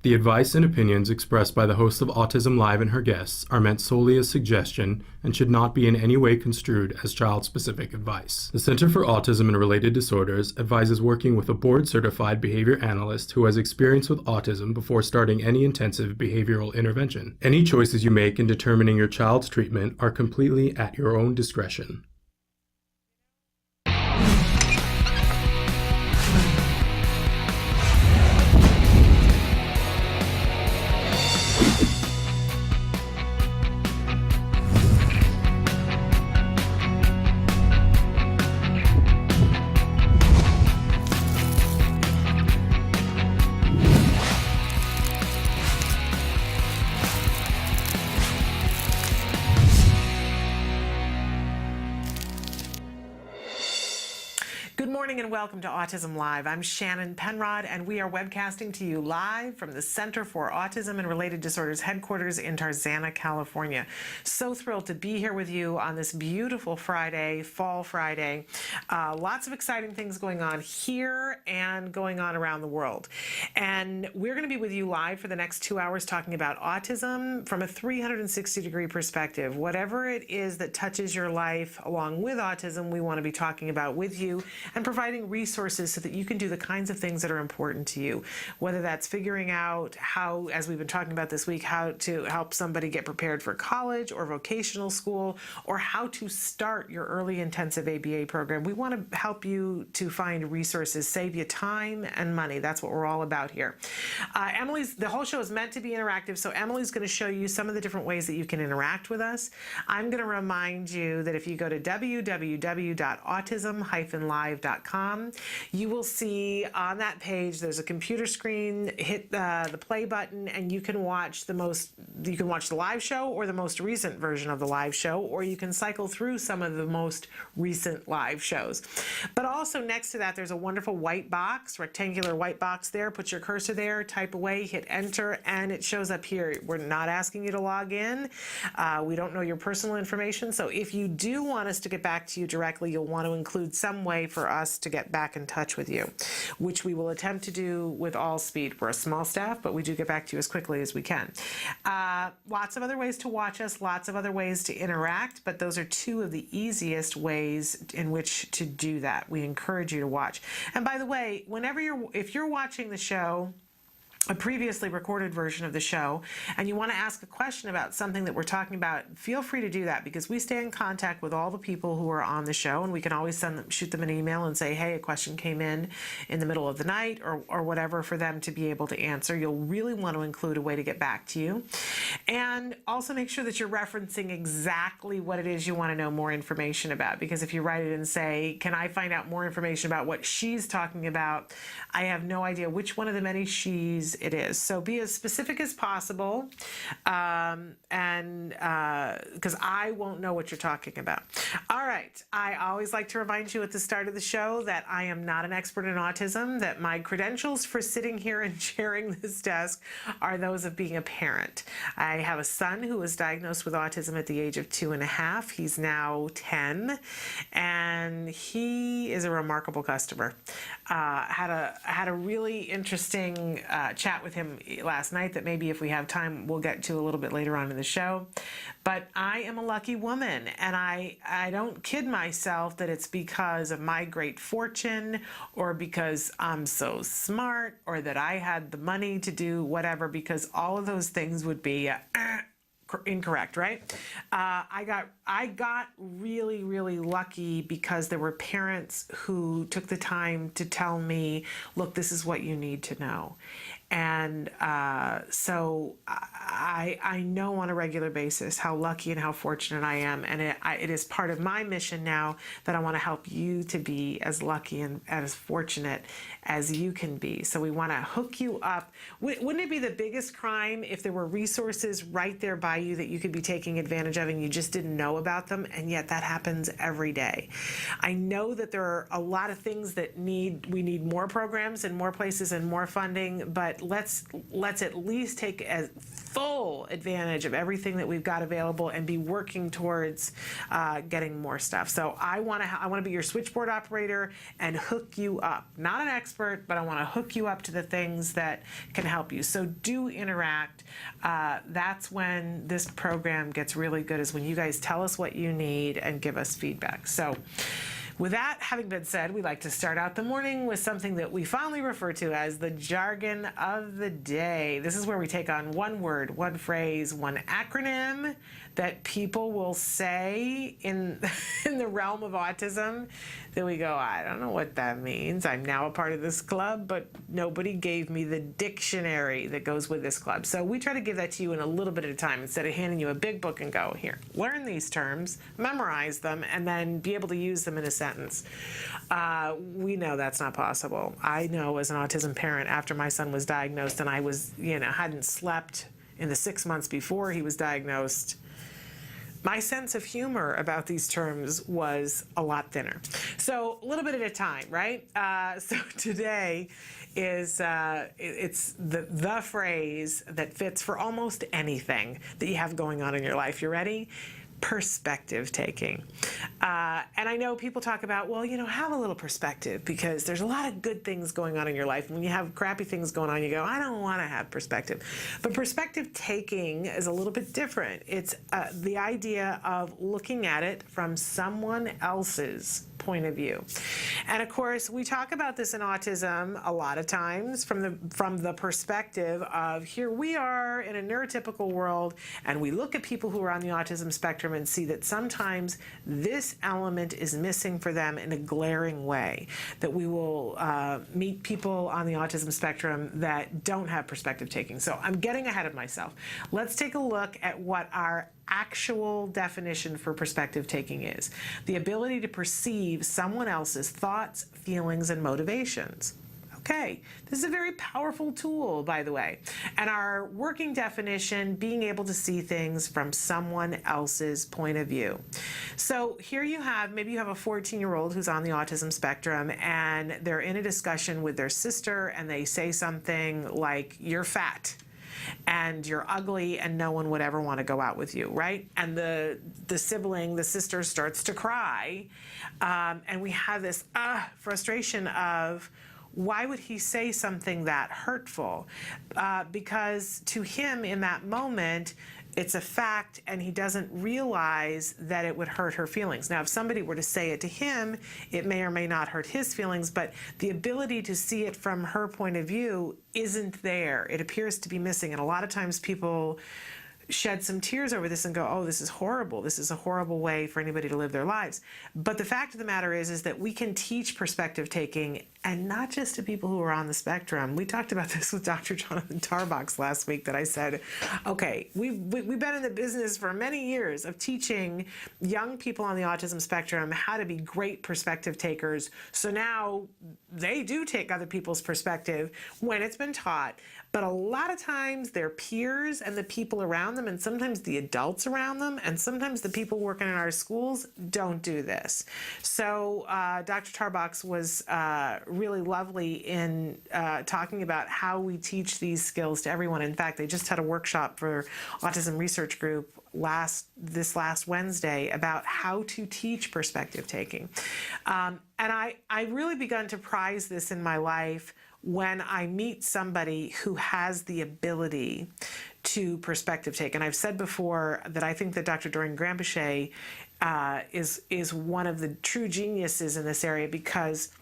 The advice and opinions expressed by the host of Autism Live and her guests are meant solely as suggestion and should not be in any way construed as child-specific advice. The Center for Autism and Related Disorders advises working with a board-certified behavior analyst who has experience with autism before starting any intensive behavioral intervention. Any choices you make in determining your child's treatment are completely at your own discretion. Good morning and welcome to Autism Live. I'm Shannon Penrod and we are webcasting to you live from the Center for Autism and Related Disorders headquarters in Tarzana, California. So thrilled to be here with you on this beautiful Friday, Fall Friday. Lots of exciting things going on here and going on around the world. And we're going to be with you live for the next 2 hours talking about autism from a 360-degree perspective. Whatever it is that touches your life along with autism, we want to be talking about with you and providing resources so that you can do the kinds of things that are important to you, whether that's figuring out how, as we've been talking about this week, how to help somebody get prepared for college or vocational school, or how to start your early intensive ABA program. We want to help you to find resources, save you time and money. That's what we're all about here. The whole show is meant to be interactive, so Emily's going to show you some of the different ways that you can interact with us. I'm going to remind you that if you go to www.autism-live.com, you will see on that page there's a computer screen. Hit the play button and you can watch the live show or the most recent version of the live show, or you can cycle through some of the most recent live shows. But also next to that there's a wonderful white box, rectangular white box there. Put your cursor there, type away, hit enter, and it shows up here. We're not asking you to log in. We don't know your personal information, so if you do want us to get back to you directly, you'll want to include some way for us to get back in touch with you, which we will attempt to do with all speed. We're a small staff, but we do get back to you as quickly as we can. Lots of other ways to watch us, lots of other ways to interact, but those are two of the easiest ways in which to do that. We encourage you to watch. And by the way, if you're watching the show, a previously recorded version of the show, and you want to ask a question about something that we're talking about, feel free to do that, because we stay in contact with all the people who are on the show, and we can always shoot them an email and say, hey, a question came in the middle of the night or whatever, for them to be able to answer. You'll really want to include a way to get back to you. And also make sure that you're referencing exactly what it is you want to know more information about, because if you write it and say, can I find out more information about what she's talking about, I have no idea which one of the many she's it is. So be as specific as possible, and because I won't know what you're talking about. All right. I always like to remind you at the start of the show that I am not an expert in autism, that my credentials for sitting here and sharing this desk are those of being a parent. I have a son who was diagnosed with autism at the age of 2.5. He's now 10, and he is a remarkable customer. Had a really interesting chat with him last night that maybe if we have time we'll get to a little bit later on in the show. But I am a lucky woman, and I don't kid myself that it's because of my great fortune or because I'm so smart or that I had the money to do whatever, because all of those things would be incorrect, right? I got really, really lucky because there were parents who took the time to tell me, look, this is what you need to know. And so I know on a regular basis how lucky and how fortunate I am. And it is part of my mission now that I want to help you to be as lucky and as fortunate as you can be. So we want to hook you up. Wouldn't it be the biggest crime if there were resources right there by you that you could be taking advantage of and you just didn't know about them? And yet that happens every day. I know that there are a lot of things that we need more programs and more places and more funding, but let's at least take full advantage of everything that we've got available and be working towards getting more stuff. So I want to be your switchboard operator and hook you up. Not an expert, but I want to hook you up to the things that can help you. So do interact. That's when this program gets really good, is when you guys tell us what you need and give us feedback. So with that having been said, we like to start out the morning with something that we fondly refer to as the jargon of the day. This is where we take on one word, one phrase, one acronym that people will say in the realm of autism that we go, I don't know what that means. I'm now a part of this club, but nobody gave me the dictionary that goes with this club. So we try to give that to you in a little bit at a time instead of handing you a big book and go, here, learn these terms, memorize them, and then be able to use them in a sentence. We know that's not possible. I know as an autism parent, after my son was diagnosed and I was, hadn't slept in the 6 months before he was diagnosed, my sense of humor about these terms was a lot thinner. So a little bit at a time, right? So today is it's the phrase that fits for almost anything that you have going on in your life. You ready? Perspective taking. And I know people talk about, well, have a little perspective, because there's a lot of good things going on in your life. When you have crappy things going on, you go, I don't want to have perspective. But perspective taking is a little bit different. It's the idea of looking at it from someone else's point of view. And of course, we talk about this in autism a lot of times from the perspective of, here we are in a neurotypical world, and we look at people who are on the autism spectrum and see that sometimes this element is missing for them in a glaring way, that we will meet people on the autism spectrum that don't have perspective taking. So I'm getting ahead of myself. Let's take a look at what our actual definition for perspective taking is: the ability to perceive someone else's thoughts, feelings, and motivations. Okay, this is a very powerful tool, by the way. And our working definition, being able to see things from someone else's point of view. So here you have, maybe you have a 14-year-old who's on the autism spectrum, and they're in a discussion with their sister, and they say something like, you're fat, and you're ugly, and no one would ever want to go out with you, right? And the sibling, the sister, starts to cry, and we have this frustration of, why would he say something that hurtful? Because to him in that moment, it's a fact, and he doesn't realize that it would hurt her feelings. Now, if somebody were to say it to him, it may or may not hurt his feelings, but the ability to see it from her point of view isn't there. It appears to be missing, and a lot of times people shed some tears over this and go, oh, this is horrible. This is a horrible way for anybody to live their lives. But the fact of the matter is that we can teach perspective taking, and not just to people who are on the spectrum. We talked about this with Dr. Jonathan Tarbox last week, that I said, okay, we've been in the business for many years of teaching young people on the autism spectrum how to be great perspective takers. So now they do take other people's perspective when it's been taught. But a lot of times their peers and the people around them, and sometimes the adults around them, and sometimes the people working in our schools don't do this. So Dr. Tarbox was really lovely in talking about how we teach these skills to everyone. In fact, they just had a workshop for Autism Research Group this last Wednesday about how to teach perspective taking. And I really begun to prize this in my life when I meet somebody who has the ability to perspective take. And I've said before that I think that Dr. Doreen Granpeesheh is one of the true geniuses in this area, because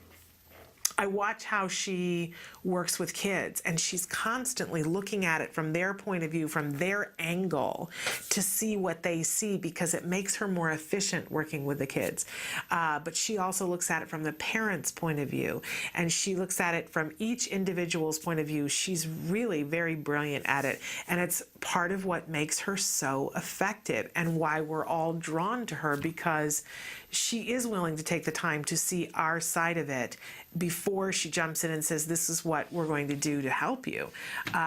I watch how she works with kids, and she's constantly looking at it from their point of view, from their angle, to see what they see, because it makes her more efficient working with the kids. But she also looks at it from the parent's point of view, and she looks at it from each individual's point of view. She's really very brilliant at it, and it's part of what makes her so effective and why we're all drawn to her, because she is willing to take the time to see our side of it before she jumps in and says, this is what we're going to do to help you,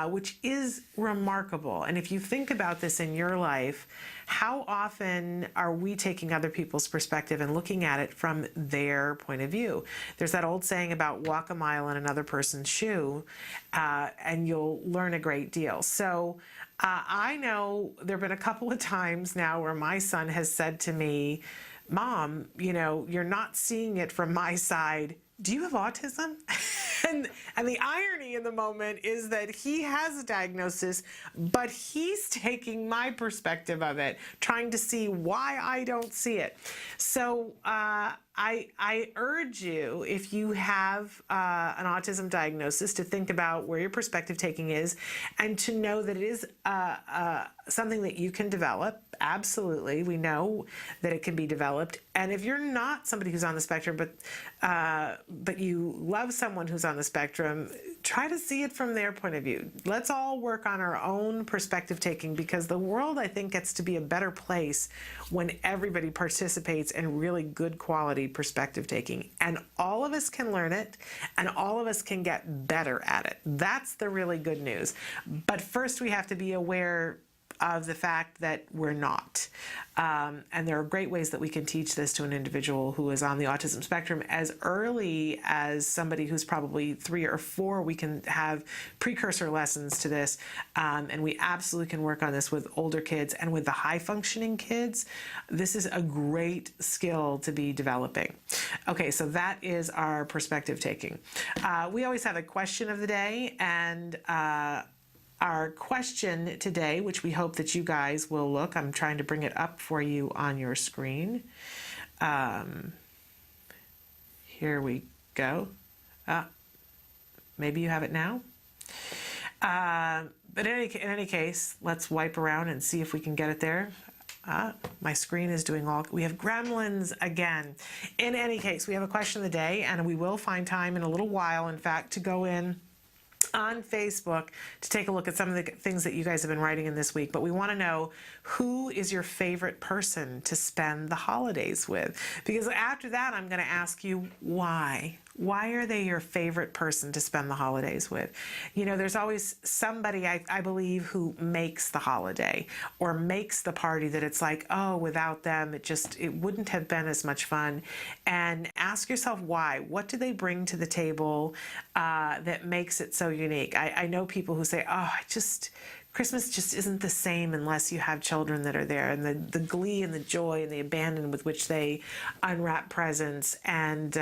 which is remarkable. And if you think about this in your life, how often are we taking other people's perspective and looking at it from their point of view? There's that old saying about walk a mile in another person's shoe, and you'll learn a great deal. So I know there have been a couple of times now where my son has said to me, Mom, you're not seeing it from my side. Do you have autism? and the irony in the moment is that he has a diagnosis, but he's taking my perspective of it, trying to see why I don't see it. So I urge you, if you have an autism diagnosis, to think about where your perspective taking is, and to know that it is something that you can develop. Absolutely, we know that it can be developed. And if you're not somebody who's on the spectrum, but you love someone who's on the spectrum, try to see it from their point of view. Let's all work on our own perspective taking, because the world, I think, gets to be a better place when everybody participates in really good quality perspective taking. And all of us can learn it, and all of us can get better at it. That's the really good news. But first, we have to be aware of the fact that we're not. And there are great ways that we can teach this to an individual who is on the autism spectrum. As early as somebody who's probably 3 or 4, we can have precursor lessons to this. And we absolutely can work on this with older kids and with the high functioning kids. This is a great skill to be developing. Okay, so that is our perspective taking. We always have a question of the day, and our question today, which we hope that you guys will look, I'm trying to bring it up for you on your screen. Here we go. Maybe you have it now. But in any case, let's wipe around and see if we can get it there. My screen is doing we have gremlins again. In any case, we have a question of the day, and we will find time in a little while, in fact, to go in on Facebook to take a look at some of the things that you guys have been writing in this week. But we want to know, who is your favorite person to spend the holidays with? Because after that, I'm going to ask you why. Why are they your favorite person to spend the holidays with? There's always somebody, I believe, who makes the holiday or makes the party that it's like, oh, without them, it wouldn't have been as much fun. And ask yourself why. What do they bring to the table that makes it so unique? I know people who say, oh, Christmas just isn't the same unless you have children that are there, and the glee and the joy and the abandon with which they unwrap presents. And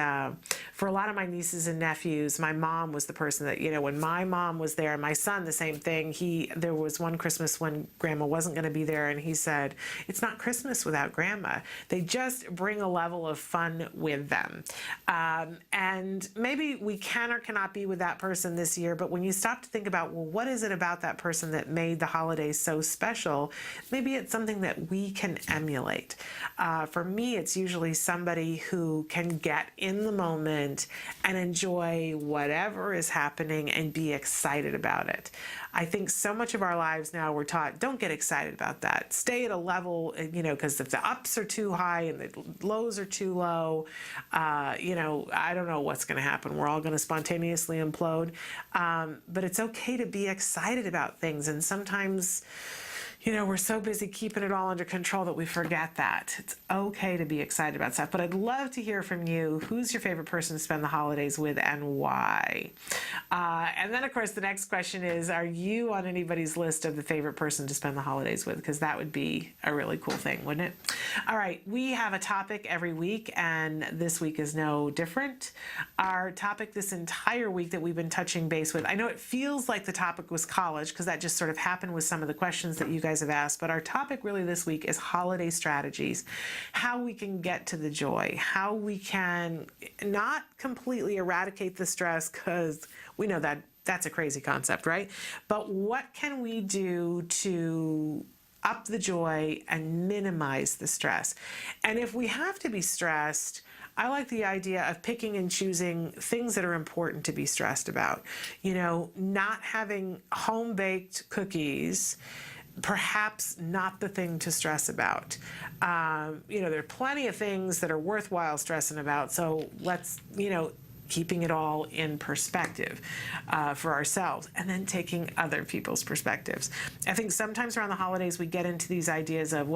for a lot of my nieces and nephews, my mom was the person that, when my mom was there, and my son, the same thing. There was one Christmas when Grandma wasn't going to be there, and he said, it's not Christmas without Grandma. They just bring a level of fun with them. And maybe we can or cannot be with that person this year, but when you stop to think about, well, what is it about that person that made the holidays so special? Maybe it's something that we can emulate. For me, it's usually somebody who can get in the moment and enjoy whatever is happening and be excited about it. I think so much of our lives now we're taught, don't get excited about that. Stay at a level, because if the ups are too high and the lows are too low, I don't know what's going to happen. We're all going to spontaneously implode. But it's okay to be excited about things. And sometimes, we're so busy keeping it all under control that we forget that. It's okay to be excited about stuff. But I'd love to hear from you. Who's your favorite person to spend the holidays with, and why? And then, of course, the next question is, are you on anybody's list of the favorite person to spend the holidays with? Because that would be a really cool thing, wouldn't it? All right, we have a topic every week, and this week is no different. Our topic this entire week that we've been touching base with, I know it feels like the topic was college, because that just sort of happened with some of the questions that you guys have asked, but our topic really this week is holiday strategies, how we can get to the joy, how we can not completely eradicate the stress, because we know that that's a crazy concept, right? But what can we do to up the joy and minimize the stress? And if we have to be stressed, I like the idea of picking and choosing things that are important to be stressed about. Not having home-baked cookies perhaps not the thing to stress about. There are plenty of things that are worthwhile stressing about, so let's, keeping it all in perspective for ourselves, and then taking other people's perspectives. I think sometimes around the holidays we get into these ideas of,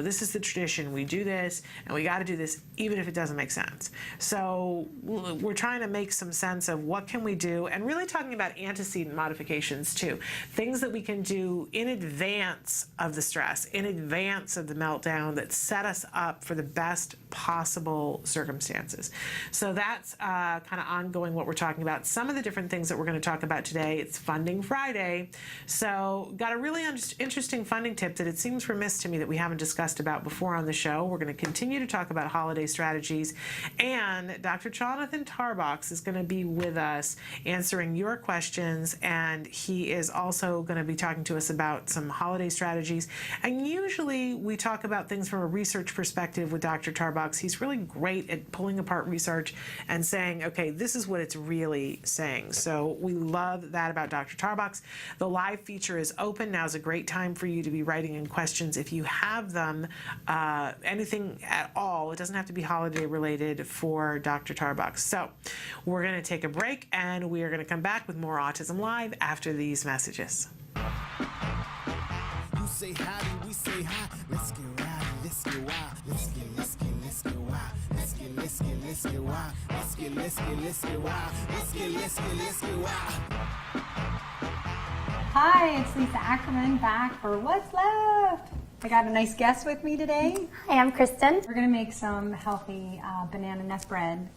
this is the tradition, we do this, and we got to do this even if it doesn't make sense. So we're trying to make some sense of what can we do, and really talking about antecedent modifications too. Things that we can do in advance of the stress, in advance of the meltdown, that set us up for the best possible circumstances. So that's kind of ongoing what we're talking about. Some of the different things that we're going to talk about today, it's Funding Friday. So got a really interesting funding tip that it seems remiss to me that we haven't discussed about before on the show. We're going to continue to talk about holiday strategies, and Dr. Jonathan Tarbox is going to be with us answering your questions, and he is also going to be talking to us about some holiday strategies. And usually we talk about things from a research perspective with Dr. Tarbox. He's really great at pulling apart research and saying, okay, this is what it's really saying. So we love that about Dr. Tarbox. The live feature is open. Now's a great time for you to be writing in questions if you have them, anything at all. It doesn't have to be holiday related for Dr. Tarbox. So we're going to take a break, and we are going to come back with more Autism Live after these messages. You say howdy, we say hi. Let's get rowdy, let's get wild. Let's get wild. Let's get wild. Let's get wild. Let's get wild. Hi, it's Lisa Ackerman back for What's Left. I got a nice guest with me today. Hi, I'm Kristen. We're going to make some healthy banana nut bread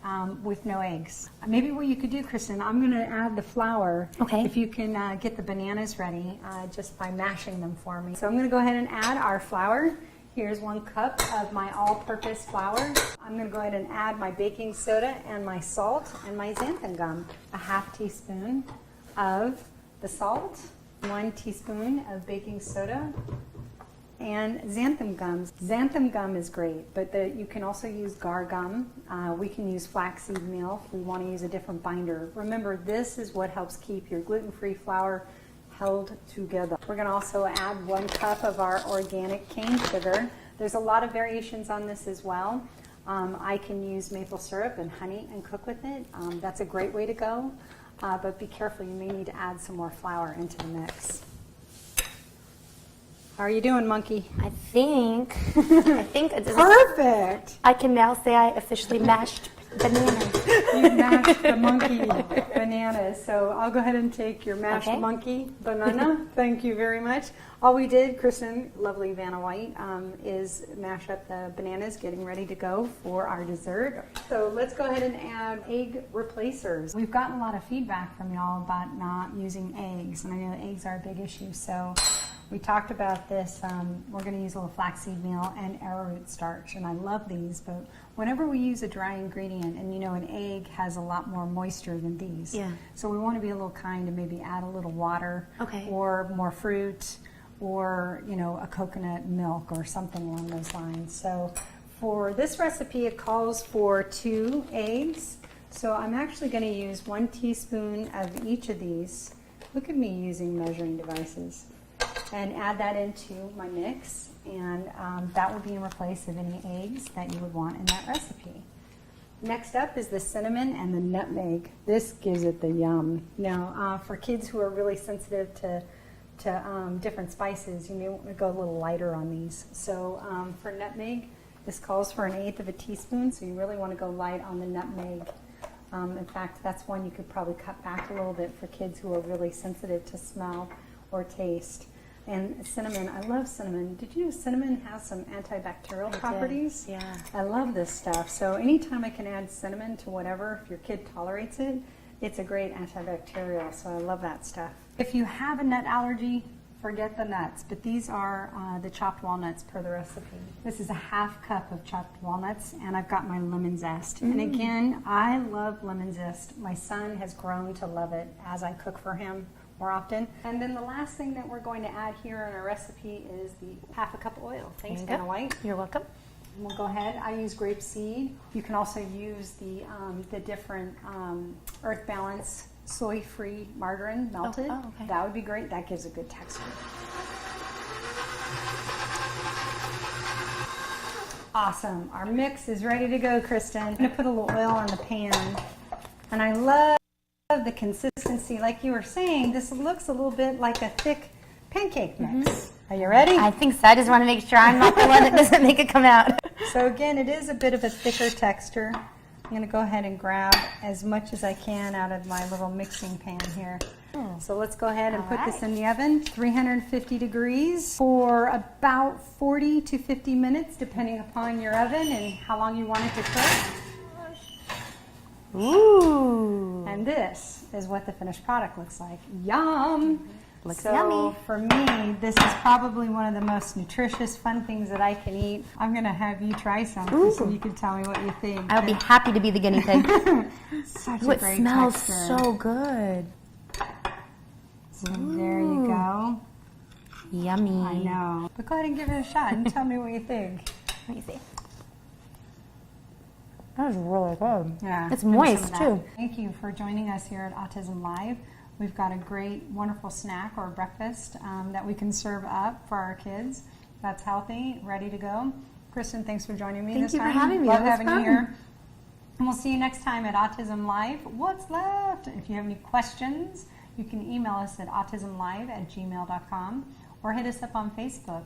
with no eggs. Maybe what you could do, Kristen, I'm going to add the flour. Okay. If you can get the bananas ready just by mashing them for me. So I'm going to go ahead and add our flour. Here's 1 cup of my all-purpose flour. I'm going to go ahead and add my baking soda and my salt and my xanthan gum. A half teaspoon of the salt, 1 teaspoon of baking soda, and xanthan gum. Xanthan gum is great, but you can also use gar gum. We can use flaxseed meal if we want to use a different binder. Remember, this is what helps keep your gluten-free flour held together. We're going to also add 1 cup of our organic cane sugar. There's a lot of variations on this as well. I can use maple syrup and honey and cook with it. That's a great way to go, but be careful, you may need to add some more flour into the mix. How are you doing, monkey? I think it is. Perfect! I can now say I officially mashed bananas. You mashed the monkey bananas. So I'll go ahead and take your mashed monkey banana. Thank you very much. All we did, Kristen, lovely Vanna White, is mash up the bananas, getting ready to go for our dessert. So let's go ahead and add egg replacers. We've gotten a lot of feedback from y'all about not using eggs, and I know eggs are a big issue. So we talked about this. We're going to use a little flaxseed meal and arrowroot starch, and I love these, but whenever we use a dry ingredient, and an egg has a lot more moisture than these. Yeah. So we want to be a little kind and maybe add a little water. Okay. Or more fruit, or a coconut milk or something along those lines. So for this recipe, it calls for 2 eggs. So I'm actually going to use 1 teaspoon of each of these. Look at me using measuring devices. And add that into my mix, and that will be in place of any eggs that you would want in that recipe. Next up is the cinnamon and the nutmeg. This gives it the yum. Now, for kids who are really sensitive to different spices, you may want to go a little lighter on these. So for nutmeg, this calls for 1/8 of a teaspoon, so you really want to go light on the nutmeg. In fact, that's one you could probably cut back a little bit for kids who are really sensitive to smell or taste. And cinnamon, I love cinnamon. Did you know cinnamon has some antibacterial properties? Yeah. I love this stuff. So anytime I can add cinnamon to whatever, if your kid tolerates it, it's a great antibacterial. So I love that stuff. If you have a nut allergy, forget the nuts. But these are the chopped walnuts per the recipe. This is a 1/2 cup of chopped walnuts, and I've got my lemon zest. And again, I love lemon zest. My son has grown to love it as I cook for him more often. And then the last thing that we're going to add here in our recipe is the 1/2 cup of oil. Thanks, Vanna White. You're welcome. And we'll go ahead. I use grapeseed. You can also use the different Earth Balance soy-free margarine melted. Oh, okay. That would be great. That gives a good texture. Awesome. Our mix is ready to go, Kristen. I'm going to put a little oil on the pan. And I love the consistency. Like you were saying, this looks a little bit like a thick pancake mix. Are you ready? I think so. I just want to make sure I'm not the one that doesn't make it come out. So again, it is a bit of a thicker texture. I'm going to go ahead and grab as much as I can out of my little mixing pan here. So let's go ahead and put this in the oven, 350 degrees for about 40 to 50 minutes, depending upon your oven and how long you want it to cook. Ooh. And this is what the finished product looks like. Yum! Looks so yummy. For me, this is probably one of the most nutritious, fun things that I can eat. I'm going to have you try some so you can tell me what you think. I would be happy to be the guinea pig. Such Ooh, a it great smells texture. so good. So there you go. Yummy. I know. But go ahead and give it a shot and tell me what you think. Let me see. That is really good. Yeah, It's give me moist, some of too. that. Thank you for joining us here at Autism Live. We've got a great, wonderful snack or breakfast that we can serve up for our kids. That's healthy, ready to go. Kristen, thanks for joining me this time. Thank you for having me. Love That was having fun. you here. And we'll see you next time at Autism Live. What's left? If you have any questions, you can email us at autismlive@gmail.com or hit us up on Facebook,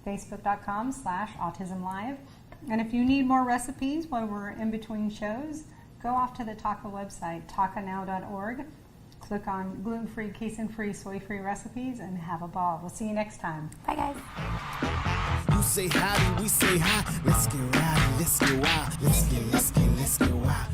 facebook.com/autismlive. And if you need more recipes while we're in between shows, go off to the TACA website, tacanow.org. Click on gluten-free, casein-free, soy-free recipes and have a ball. We'll see you next time. Bye, guys. You say howdy, we say hi. Let's get rowdy, let's get wild. Let's get wild.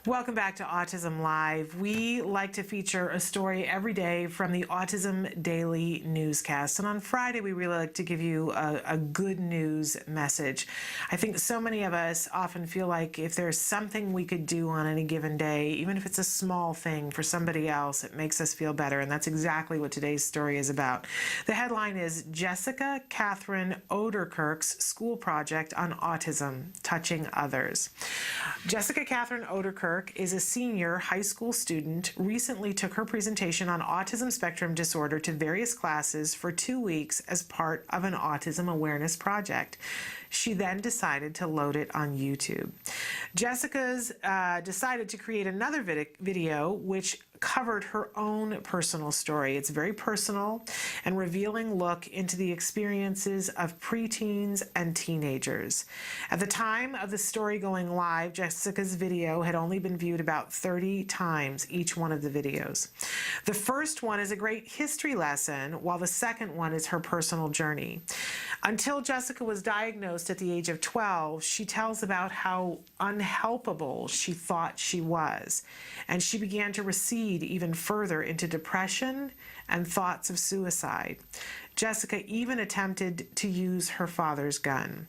Welcome back to Autism Live. We like to feature a story every day from the Autism Daily Newscast. And on Friday, we really like to give you a good news message. I think so many of us often feel like if there's something we could do on any given day, even if it's a small thing for somebody else, it makes us feel better. And that's exactly what today's story is about. The headline is Jessica Catherine Oderkirk's School Project on Autism, Touching Others. Jessica Catherine Oderkirk is a senior high school student, recently took her presentation on autism spectrum disorder to various classes for 2 weeks as part of an autism awareness project. She then decided to load it on YouTube. Jessica's decided to create another video which covered her own personal story. It's a very personal and revealing look into the experiences of preteens and teenagers. At the time of the story going live, Jessica's video had only been viewed about 30 times, each one of the videos. The first one is a great history lesson, while the second one is her personal journey. Until Jessica was diagnosed at the age of 12, she tells about how unhelpable she thought she was, and she began to recede even further into depression and thoughts of suicide. Jessica even attempted to use her father's gun.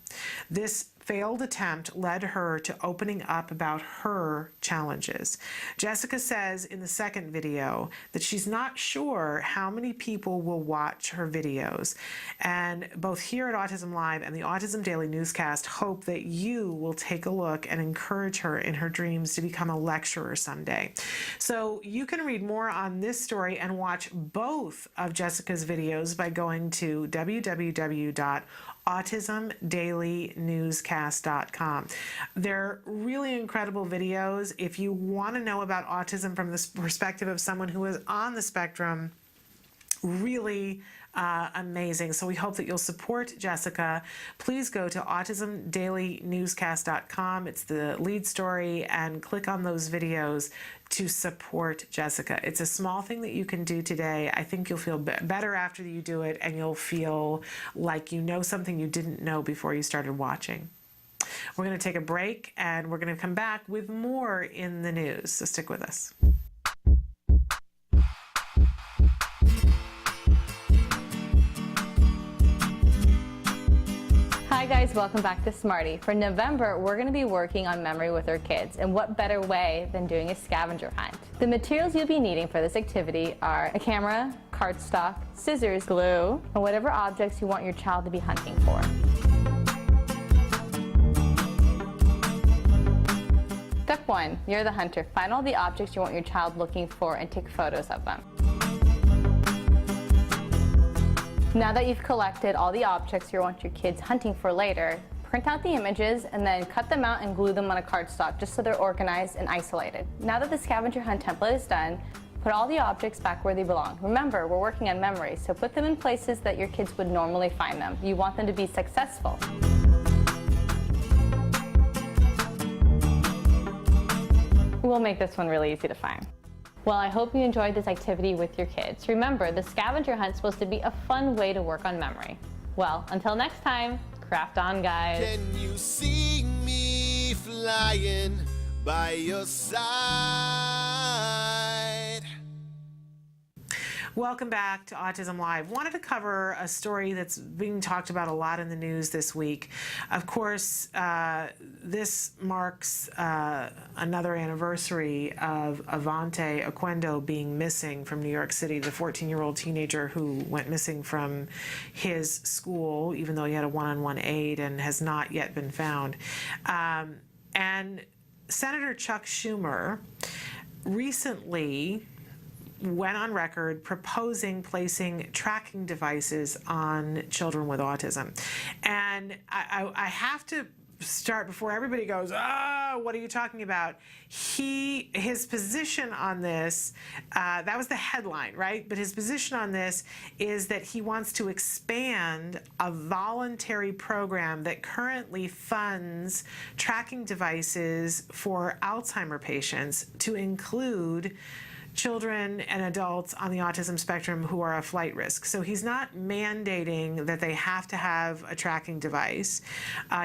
This failed attempt led her to opening up about her challenges. Jessica says in the second video that she's not sure how many people will watch her videos. And both here at Autism Live and the Autism Daily Newscast hope that you will take a look and encourage her in her dreams to become a lecturer someday. So you can read more on this story and watch both of Jessica's videos by going to www.autismdailynewscast.com. They're really incredible videos. If you want to know about autism from the perspective of someone who is on the spectrum, really amazing. So we hope that you'll support Jessica. Please go to autismdailynewscast.com. It's the lead story, and click on those videos to support Jessica. It's a small thing that you can do today. I think you'll feel better after you do it, and you'll feel like you know something you didn't know before you started watching. We're going to take a break, and we're going to come back with more in the news. So stick with us. Hi guys, welcome back to Smarty. For November, we're going to be working on memory with our kids, and what better way than doing a scavenger hunt. The materials you'll be needing for this activity are a camera, cardstock, scissors, glue, and whatever objects you want your child to be hunting for. Step 1, you're the hunter. Find all the objects you want your child looking for and take photos of them. Now that you've collected all the objects you want your kids hunting for later, Print out the images and then cut them out and glue them on a cardstock just so they're organized and isolated. Now that the scavenger hunt template is done, put all the objects back where they belong. Remember, we're working on memory, so put them in places that your kids would normally find them. You want them to be successful. We'll make this one really easy to find. Well, I hope you enjoyed this activity with your kids. Remember, the scavenger hunt is supposed to be a fun way to work on memory. Well, until next time, craft on, guys. Can you see me flying by your side? Welcome back to Autism Live. Wanted to cover a story that's being talked about a lot in the news this week. Of course, this marks another anniversary of Avante Oquendo being missing from New York City, the 14-year-old teenager who went missing from his school, even though he had a one-on-one aide, and has not yet been found. And Senator Chuck Schumer recently went on record proposing placing tracking devices on children with autism. And I have to start before everybody goes, oh, what are you talking about? His position on this, that was the headline, right? But his position on this is that he wants to expand a voluntary program that currently funds tracking devices for Alzheimer patients to include children and adults on the autism spectrum who are a flight risk. So he's not mandating that they have to have a tracking device.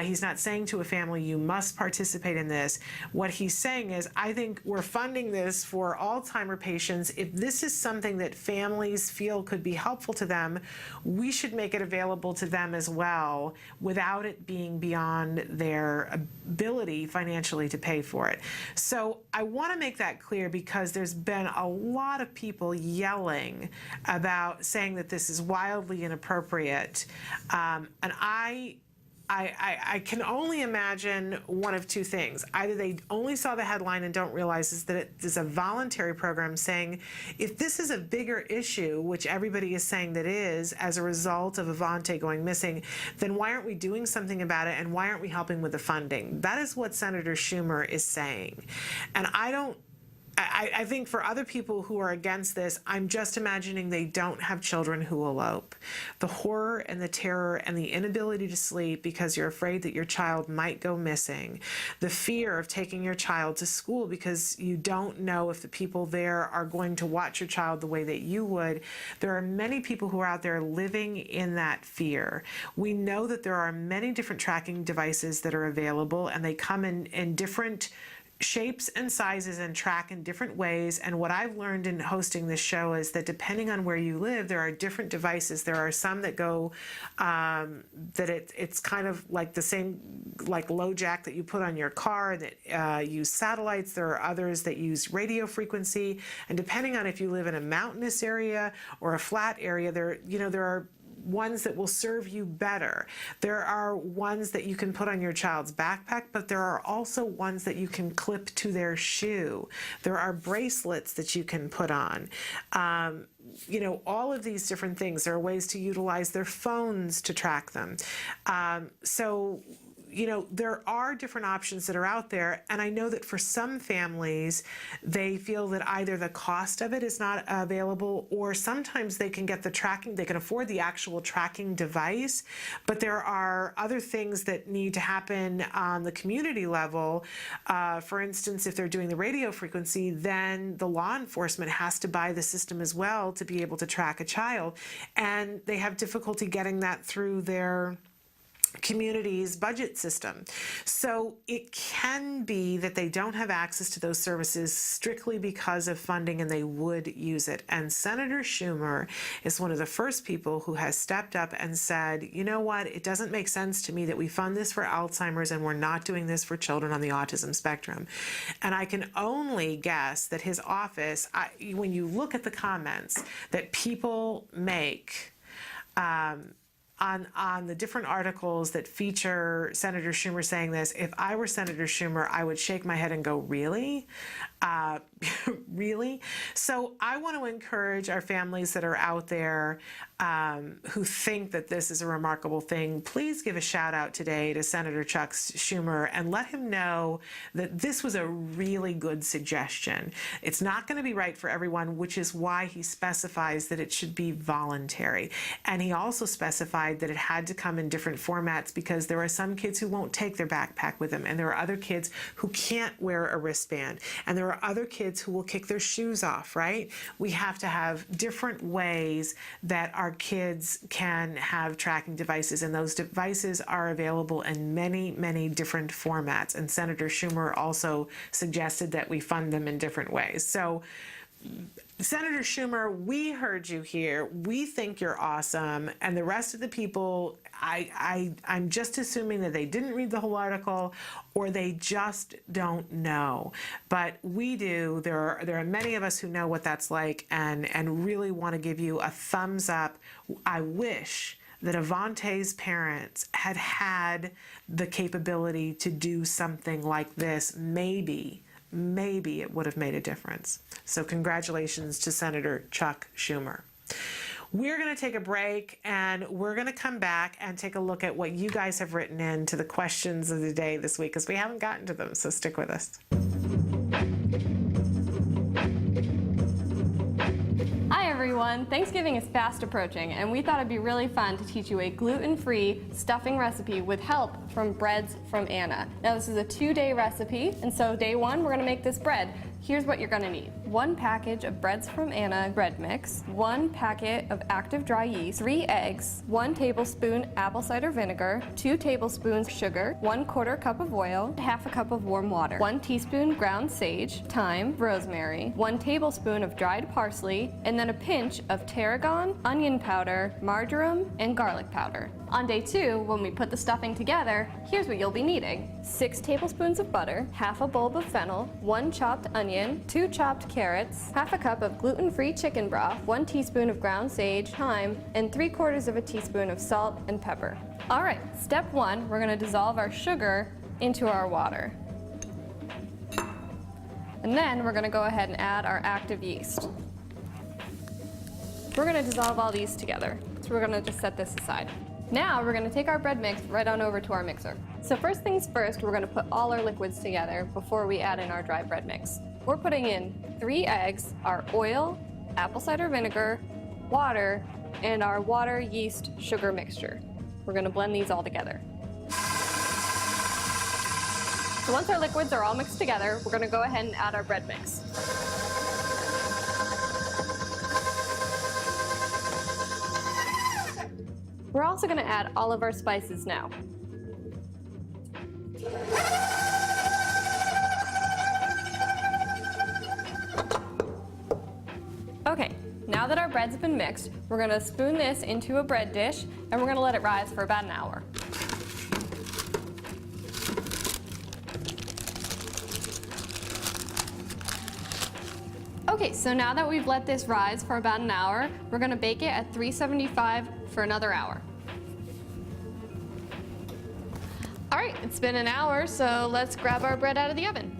He's not saying to a family, you must participate in this. What he's saying is, I think we're funding this for Alzheimer patients. If this is something that families feel could be helpful to them, we should make it available to them as well without it being beyond their ability financially to pay for it. So I want to make that clear because there's been a lot of people yelling about saying that this is wildly inappropriate. And I can only imagine one of two things. Either they only saw the headline and don't realize is that it is a voluntary program saying, if this is a bigger issue, which everybody is saying that is, as a result of Avante going missing, then why aren't we doing something about it, and why aren't we helping with the funding? That is what Senator Schumer is saying. And I think for other people who are against this, I'm just imagining they don't have children who elope. The horror and the terror and the inability to sleep because you're afraid that your child might go missing. The fear of taking your child to school because you don't know if the people there are going to watch your child the way that you would. There are many people who are out there living in that fear. We know that there are many different tracking devices that are available, and they come in different shapes and sizes and track in different ways. And what I've learned in hosting this show is that depending on where you live, there are different devices. There are some that go, it's kind of like the same, like low jack that you put on your car that use satellites. There are others that use radio frequency. And depending on if you live in a mountainous area or a flat area, there are ones that will serve you better. There are ones that you can put on your child's backpack, but there are also ones that you can clip to their shoe. There are bracelets that you can put on. All of these different things. There are ways to utilize their phones to track them. There are different options that are out there, and I know that for some families, they feel that either the cost of it is not available, or sometimes they can get the tracking, they can afford the actual tracking device, but there are other things that need to happen on the community level. For instance, if they're doing the radio frequency, then the law enforcement has to buy the system as well to be able to track a child, and they have difficulty getting that through their community's budget system. So it can be that they don't have access to those services strictly because of funding, and they would use it. And Senator Schumer is one of the first people who has stepped up and said, you know what, it doesn't make sense to me that we fund this for Alzheimer's and we're not doing this for children on the autism spectrum. And I can only guess that his office, when you look at the comments that people make, on the different articles that feature Senator Schumer saying this, if I were Senator Schumer, I would shake my head and go, really? Really? So I want to encourage our families that are out there who think that this is a remarkable thing. Please give a shout out today to Senator Chuck Schumer and let him know that this was a really good suggestion. It's not going to be right for everyone, which is why he specifies that it should be voluntary. And he also specified that it had to come in different formats because there are some kids who won't take their backpack with them, and there are other kids who can't wear a wristband, and there are other kids who will kick their shoes off, right? We have to have different ways that our kids can have tracking devices, and those devices are available in many, many different formats. And Senator Schumer also suggested that we fund them in different ways. So Senator Schumer, we heard you here. We think you're awesome. And the rest of the people, I'm just assuming that they didn't read the whole article or they just don't know. But we do. There are many of us who know what that's like and really want to give you a thumbs up. I wish that Avante's parents had the capability to do something like this. Maybe it would have made a difference. So congratulations to Senator Chuck Schumer. We're going to take a break and we're going to come back and take a look at what you guys have written in to the questions of the day this week, because we haven't gotten to them, so stick with us. Hi everyone, Thanksgiving is fast approaching and we thought it'd be really fun to teach you a gluten-free stuffing recipe with help from Breads from Anna. Now this is a 2-day recipe, and so day one we're going to make this bread. Here's what you're going to need. 1 package of Breads from Anna bread mix, 1 packet of active dry yeast, 3 eggs, 1 tablespoon apple cider vinegar, 2 tablespoons sugar, 1/4 cup of oil, 1/2 cup of warm water, 1 teaspoon ground sage, thyme, rosemary, 1 tablespoon of dried parsley, and then a pinch of tarragon, onion powder, marjoram, and garlic powder. On day 2, when we put the stuffing together, here's what you'll be needing. 6 tablespoons of butter, 1/2 bulb of fennel, 1 chopped onion, 2 chopped carrots, 1/2 cup of gluten-free chicken broth, 1 teaspoon of ground sage, thyme, and 3/4 of a teaspoon of salt and pepper. All right, step 1, we're gonna dissolve our sugar into our water. And then we're gonna go ahead and add our active yeast. We're gonna dissolve all these together. So we're gonna just set this aside. Now we're going to take our bread mix right on over to our mixer. So first things first, we're going to put all our liquids together before we add in our dry bread mix. We're putting in 3 eggs, our oil, apple cider vinegar, water, and our water, yeast, sugar mixture. We're going to blend these all together. So once our liquids are all mixed together, we're going to go ahead and add our bread mix. We're also going to add all of our spices now. Okay, now that our bread's been mixed, we're going to spoon this into a bread dish and we're going to let it rise for about an hour. Okay, so now that we've let this rise for about an hour, we're going to bake it at 375 for another hour. All right, it's been an hour, so let's grab our bread out of the oven.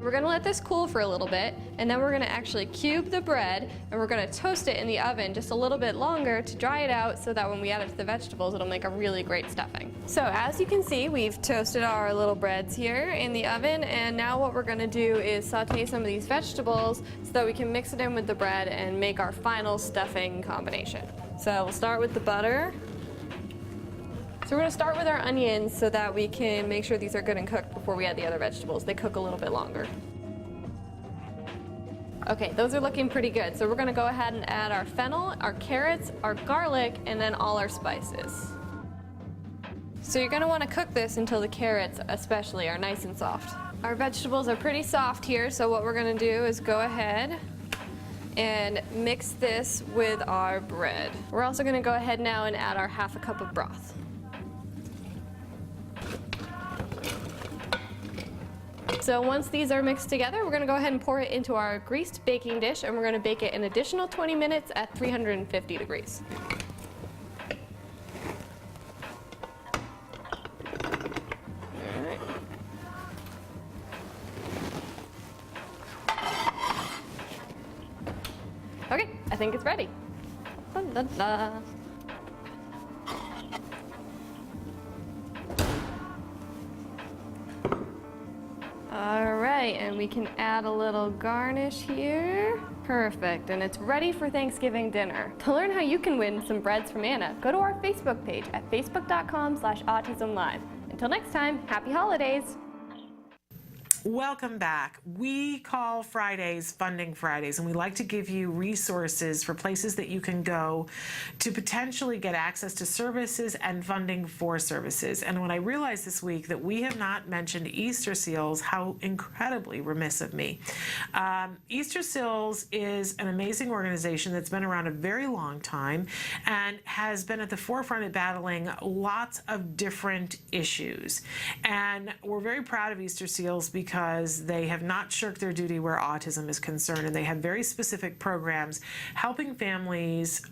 We're gonna let this cool for a little bit, and then we're gonna actually cube the bread, and we're gonna toast it in the oven just a little bit longer to dry it out so that when we add it to the vegetables, it'll make a really great stuffing. So as you can see, we've toasted our little breads here in the oven, and now what we're gonna do is saute some of these vegetables so that we can mix it in with the bread and make our final stuffing combination. So we'll start with the butter. So we're going to start with our onions so that we can make sure these are good and cooked before we add the other vegetables. They cook a little bit longer. Okay, those are looking pretty good. So we're going to go ahead and add our fennel, our carrots, our garlic, and then all our spices. So you're going to want to cook this until the carrots especially are nice and soft. Our vegetables are pretty soft here, so what we're going to do is go ahead and mix this with our bread. We're also going to go ahead now and add our 1/2 cup of broth. So once these are mixed together, we're going to go ahead and pour it into our greased baking dish, and we're going to bake it an additional 20 minutes at 350 degrees. Okay, I think it's ready. La, la, la. All right, and we can add a little garnish here. Perfect, and it's ready for Thanksgiving dinner. To learn how you can win some breads from Anna, go to our Facebook page at facebook.com/autism-live. Until next time, happy holidays. Welcome back. We call Fridays Funding Fridays, and we like to give you resources for places that you can go to potentially get access to services and funding for services. And when I realized this week that we have not mentioned Easter Seals, how incredibly remiss of me. Easter Seals is an amazing organization that's been around a very long time and has been at the forefront of battling lots of different issues. And we're very proud of Easter Seals because they have not shirked their duty where autism is concerned, and they have very specific programs helping families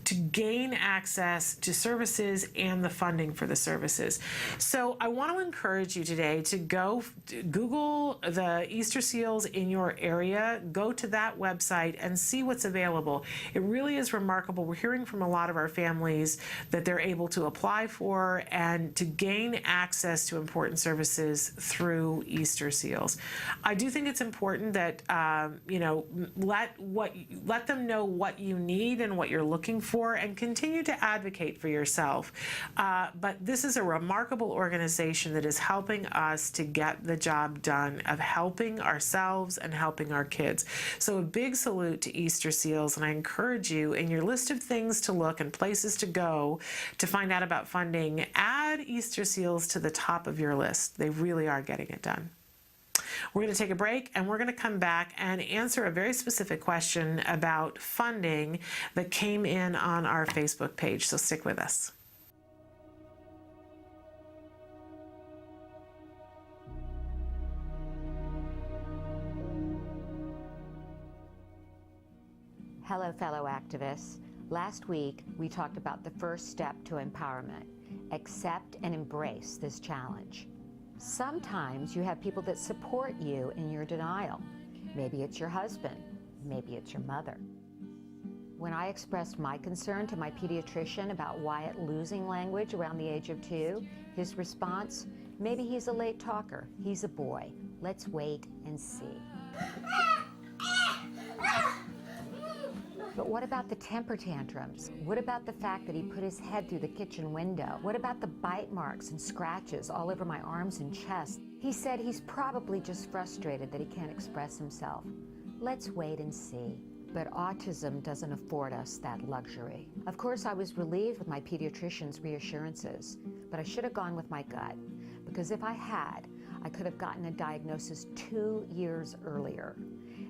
to gain access to services and the funding for the services. So I want to encourage you today to go Google the Easter Seals in your area, go to that website and see what's available. It really is remarkable. We're hearing from a lot of our families that they're able to apply for and to gain access to important services through Easter Seals. I do think it's important that let them know what you need and what you're looking for, and continue to advocate for yourself. But this is a remarkable organization that is helping us to get the job done of helping ourselves and helping our kids. So a big salute to Easter Seals, and I encourage you in your list of things to look and places to go to find out about funding, add Easter Seals to the top of your list. They really are getting it done. We're going to take a break, and we're going to come back and answer a very specific question about funding that came in on our Facebook page, so stick with us. Hello, fellow activists. Last week, we talked about the first step to empowerment. Accept and embrace this challenge. Sometimes you have people that support you in your denial. Maybe it's your husband, maybe it's your mother. When I expressed my concern to my pediatrician about Wyatt losing language around the age of 2, his response, maybe he's a late talker, he's a boy. Let's wait and see. But what about the temper tantrums? What about the fact that he put his head through the kitchen window? What about the bite marks and scratches all over my arms and chest? He said he's probably just frustrated that he can't express himself. Let's wait and see. But autism doesn't afford us that luxury. Of course, I was relieved with my pediatrician's reassurances, but I should have gone with my gut, because if I had, I could have gotten a diagnosis 2 years earlier.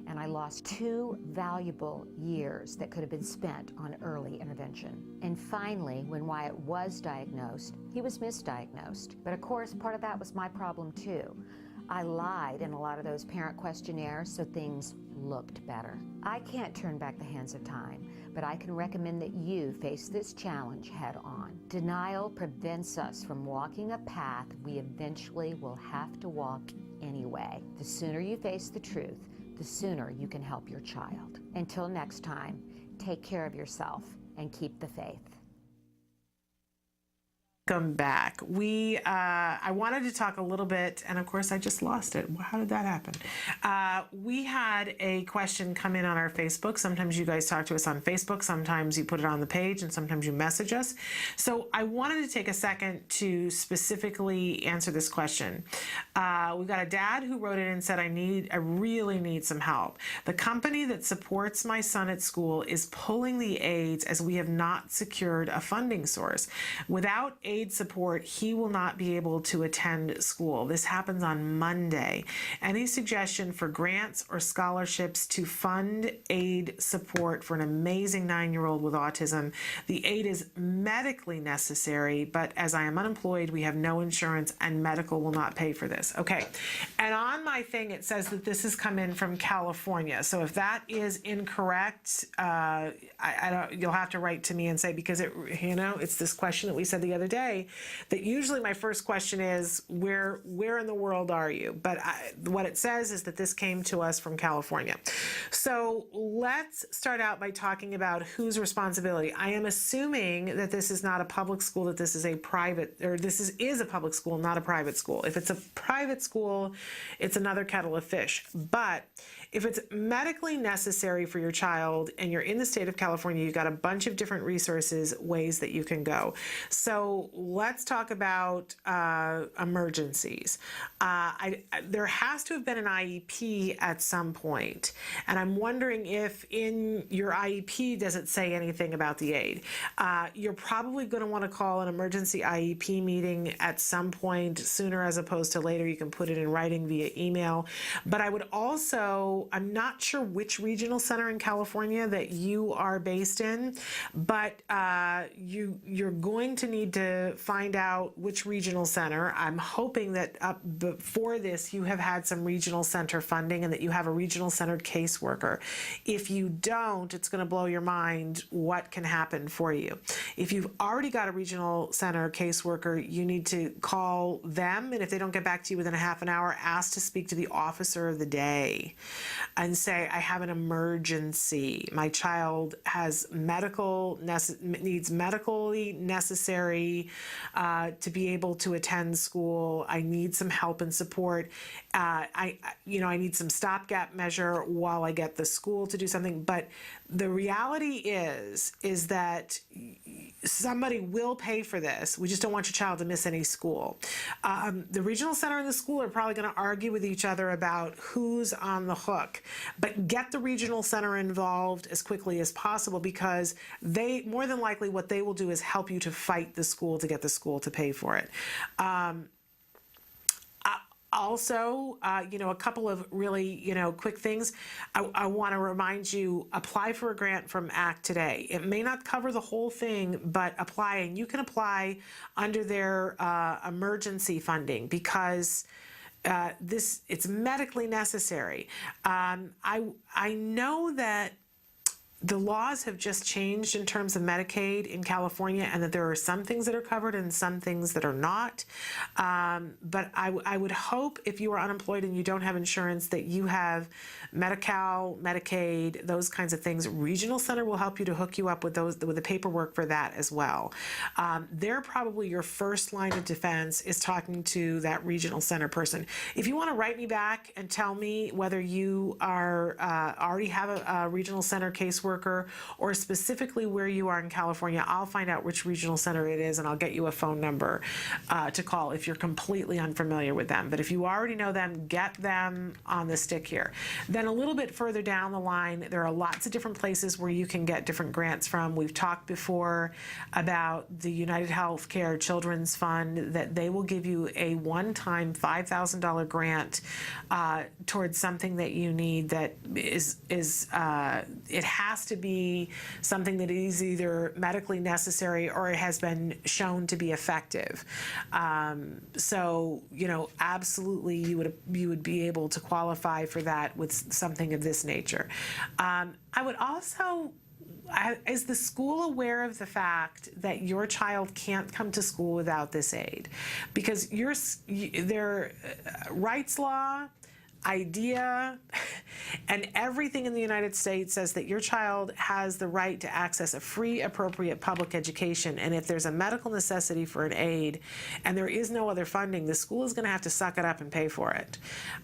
And I lost 2 valuable years that could have been spent on early intervention. And finally, when Wyatt was diagnosed, he was misdiagnosed. But of course, part of that was my problem too. I lied in a lot of those parent questionnaires so things looked better. I can't turn back the hands of time, but I can recommend that you face this challenge head on. Denial prevents us from walking a path we eventually will have to walk anyway. The sooner you face the truth, the sooner you can help your child. Until next time, take care of yourself and keep the faith. Welcome back. I wanted to talk a little bit, and of course I just lost it. How did that happen? We had a question come in on our Facebook. Sometimes you guys talk to us on Facebook, sometimes you put it on the page, and sometimes you message us. So I wanted to take a second to specifically answer this question. We've got a dad who wrote in and said, I really need some help. The company that supports my son at school is pulling the aides as we have not secured a funding source. Without aid support, he will not be able to attend school. This happens on Monday. Any suggestion for grants or scholarships to fund aid support for an amazing 9-year-old with autism? The aid is medically necessary, but as I am unemployed, we have no insurance and medical will not pay for this. Okay, and on my thing it says that this has come in from California. So if that is incorrect, I don't. You'll have to write to me and say, because it's this question that we said the other day. day, that usually my first question is, where in the world are you? But what it says is that this came to us from California. So let's start out by talking about whose responsibility. I am assuming that this is not a public school, that this is a private, or this is a public school, not a private school. If it's a private school, it's another kettle of fish. But if it's medically necessary for your child and you're in the state of California, you've got a bunch of different resources, ways that you can go. So let's talk about emergencies. There has to have been an IEP at some point, and I'm wondering if in your IEP does it say anything about the aid. You're probably going to want to call an emergency IEP meeting at some point sooner as opposed to later. You can put it in writing via email. But I would also, I'm not sure which regional center in California that you are based in, but you're going to need to find out which regional center. I'm hoping that before this you have had some regional center funding and that you have a regional centered caseworker. If you don't, it's going to blow your mind what can happen for you. If you've already got a regional center caseworker, you need to call them, and if they don't get back to you within a half an hour, ask to speak to the officer of the day and say, I have an emergency. My child has needs medically necessary to be able to attend school. I need some help and support. I need some stopgap measure while I get the school to do something. But the reality is that somebody will pay for this. We just don't want your child to miss any school. The regional center and the school are probably going to argue with each other about who's on the hook, but get the regional center involved as quickly as possible, because they, more than likely, what they will do is help you to fight the school to get the school to pay for it. Also, a couple of really, quick things. I want to remind you, apply for a grant from ACT today. It may not cover the whole thing, but apply, and you can apply under their emergency funding, because it's medically necessary. I know that the laws have just changed in terms of Medicaid in California, and that there are some things that are covered and some things that are not. But I would hope, if you are unemployed and you don't have insurance, that you have Medi-Cal, Medicaid, those kinds of things. Regional Center will help you to hook you up with the paperwork for that as well. They're probably your first line of defense, is talking to that Regional Center person. If you want to write me back and tell me whether you are already have a Regional Center caseworker, or specifically where you are in California, I'll find out which regional center it is, and I'll get you a phone number to call if you're completely unfamiliar with them. But if you already know them, get them on the stick here. Then a little bit further down the line, there are lots of different places where you can get different grants from. We've talked before about the United Healthcare Children's Fund, that they will give you a one-time $5,000 grant towards something that you need, that it has to be something that is either medically necessary or it has been shown to be effective. So, absolutely you would be able to qualify for that with something of this nature. I would also, is the school aware of the fact that your child can't come to school without this aid? Because their rights law, IDEA, and everything in the United States says that your child has the right to access a free, appropriate public education. And if there's a medical necessity for an aid and there is no other funding, the school is going to have to suck it up and pay for it.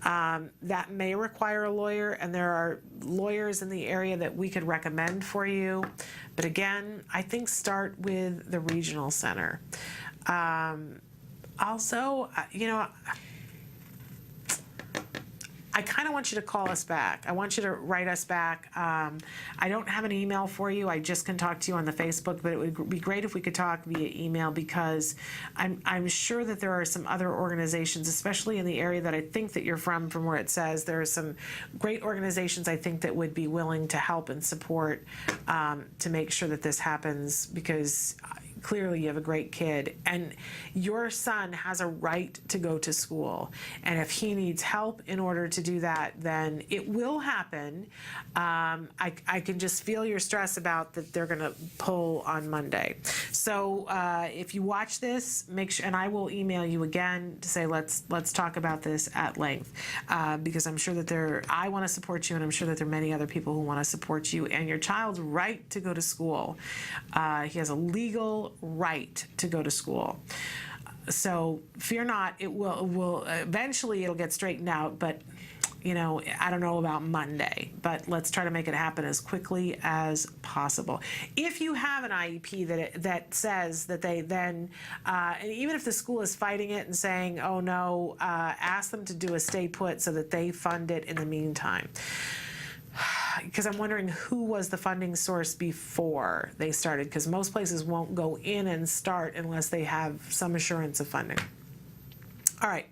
That may require a lawyer, and there are lawyers in the area that we could recommend for you. But again, I think start with the regional center. Also, I kind of want you to call us back. I want you to write us back. I don't have an email for you. I just can talk to you on the Facebook, but it would be great if we could talk via email, because I'm sure that there are some other organizations, especially in the area that I think that you're from where it says, there are some great organizations I think that would be willing to help and support to make sure that this happens, because clearly you have a great kid, and your son has a right to go to school. And if he needs help in order to do that, then it will happen. I can just feel your stress about that they're going to pull on Monday. So if you watch this, make sure, and I will email you again to say let's talk about this at length, because I'm sure that I want to support you, and I'm sure that there are many other people who want to support you and your child's right to go to school. He has a legal right to go to school. So fear not, it will eventually it'll get straightened out, but I don't know about Monday, but let's try to make it happen as quickly as possible. If you have an IEP that says that they then, and even if the school is fighting it and saying, oh no, ask them to do a stay put so that they fund it in the meantime. Because I'm wondering who was the funding source before they started, because most places won't go in and start unless they have some assurance of funding. All right,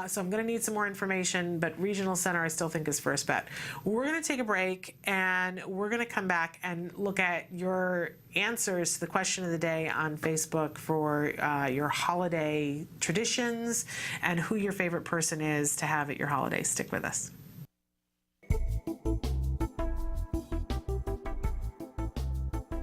so I'm going to need some more information, but Regional Center I still think is first bet. We're going to take a break, and we're going to come back and look at your answers to the question of the day on Facebook for your holiday traditions and who your favorite person is to have at your holiday. Stick with us.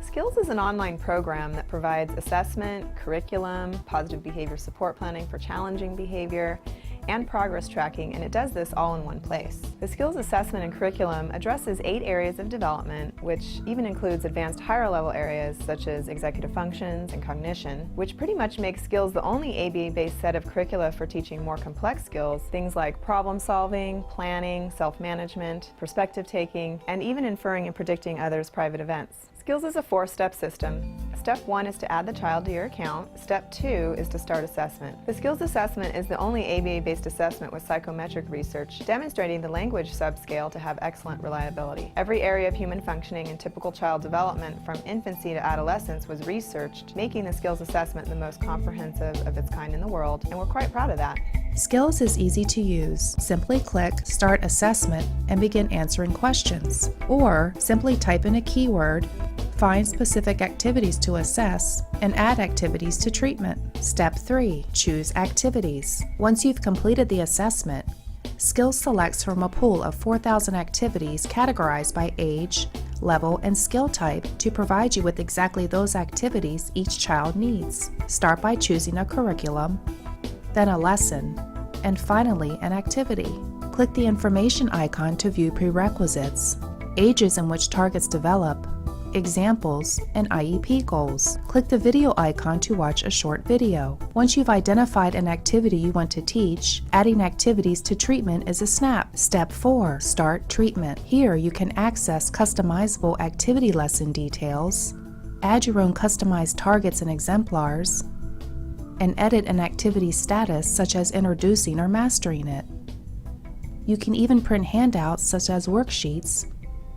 Skills is an online program that provides assessment, curriculum, positive behavior support planning for challenging behavior, and progress tracking, and it does this all in one place. The skills assessment and curriculum addresses 8 areas of development, which even includes advanced higher level areas such as executive functions and cognition, which pretty much makes skills the only ABA-based set of curricula for teaching more complex skills, things like problem solving, planning, self-management, perspective taking, and even inferring and predicting others' private events. Skills is a 4-step system. Step 1 is to add the child to your account. Step 2 is to start assessment. The skills assessment is the only ABA-based assessment with psychometric research demonstrating the language subscale to have excellent reliability. Every area of human functioning and typical child development from infancy to adolescence was researched, making the skills assessment the most comprehensive of its kind in the world, and we're quite proud of that. Skills is easy to use. Simply click Start Assessment and begin answering questions. Or simply type in a keyword, find specific activities to assess, and add activities to treatment. Step 3. Choose activities. Once you've completed the assessment, Skills selects from a pool of 4,000 activities categorized by age, level, and skill type to provide you with exactly those activities each child needs. Start by choosing a curriculum, then a lesson, and finally an activity. Click the information icon to view prerequisites, ages in which targets develop, examples, and IEP goals. Click the video icon to watch a short video. Once you've identified an activity you want to teach, adding activities to treatment is a snap. Step 4. Start treatment. Here you can access customizable activity lesson details, add your own customized targets and exemplars, and edit an activity status such as introducing or mastering it. You can even print handouts such as worksheets,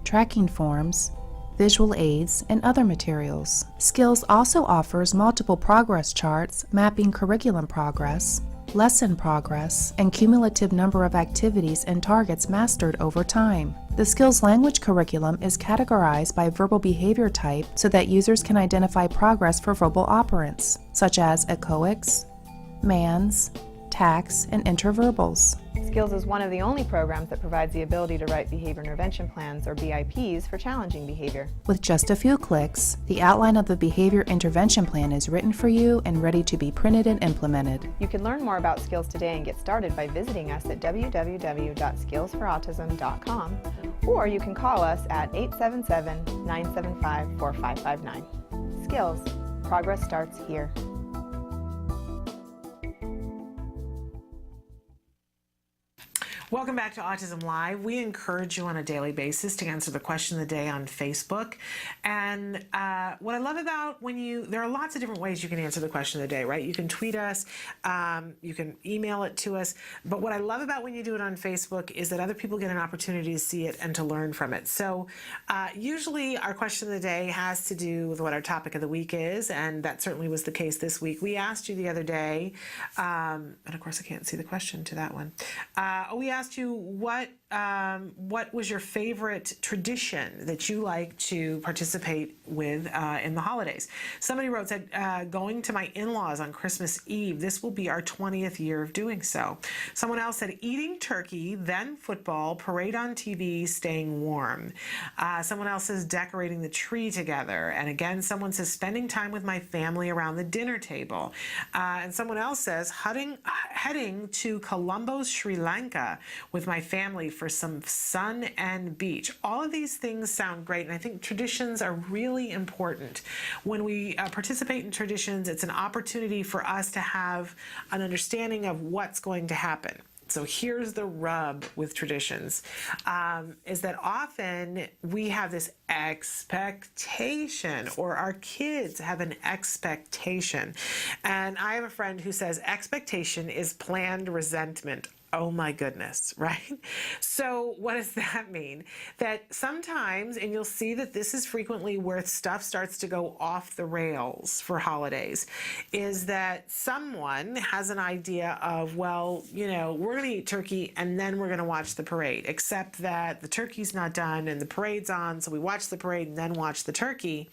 tracking forms, visual aids, and other materials. Skills also offers multiple progress charts mapping curriculum progress, lesson progress, and cumulative number of activities and targets mastered over time. The Skills language curriculum is categorized by verbal behavior type so that users can identify progress for verbal operants, such as echoics, mans, tax, and interverbals. Skills is one of the only programs that provides the ability to write behavior intervention plans, or BIPs, for challenging behavior. With just a few clicks, the outline of the behavior intervention plan is written for you and ready to be printed and implemented. You can learn more about Skills today and get started by visiting us at www.skillsforautism.com, or you can call us at 877-975-4559. Skills. Progress starts here. Welcome back to Autism Live. We encourage you on a daily basis to answer the question of the day on Facebook. And what I love about there are lots of different ways you can answer the question of the day, right? You can tweet us, you can email it to us. But what I love about when you do it on Facebook is that other people get an opportunity to see it and to learn from it. So usually our question of the day has to do with what our topic of the week is, and that certainly was the case this week. We asked you the other day, and of course I can't see the question to that one. We asked asked you what was your favorite tradition that you like to participate with in the holidays. Somebody said, going to my in-laws on Christmas Eve. This will be our 20th year of doing so. Someone else said, eating turkey, then football, parade on TV, staying warm. Someone else says, decorating the tree together. And again, someone says, spending time with my family around the dinner table. And someone else says, heading to Colombo, Sri Lanka with my family for some sun and beach. All of these things sound great, and I think traditions are really important. When we participate in traditions, it's an opportunity for us to have an understanding of what's going to happen. So here's the rub with traditions, is that often we have this expectation, or our kids have an expectation. And I have a friend who says expectation is planned resentment. Oh my goodness, right? So what does that mean? That sometimes, and you'll see that this is frequently where stuff starts to go off the rails for holidays, is that someone has an idea of, well, you know, we're going to eat turkey and then we're going to watch the parade, except that the turkey's not done and the parade's on, so we watch the parade and then watch the turkey,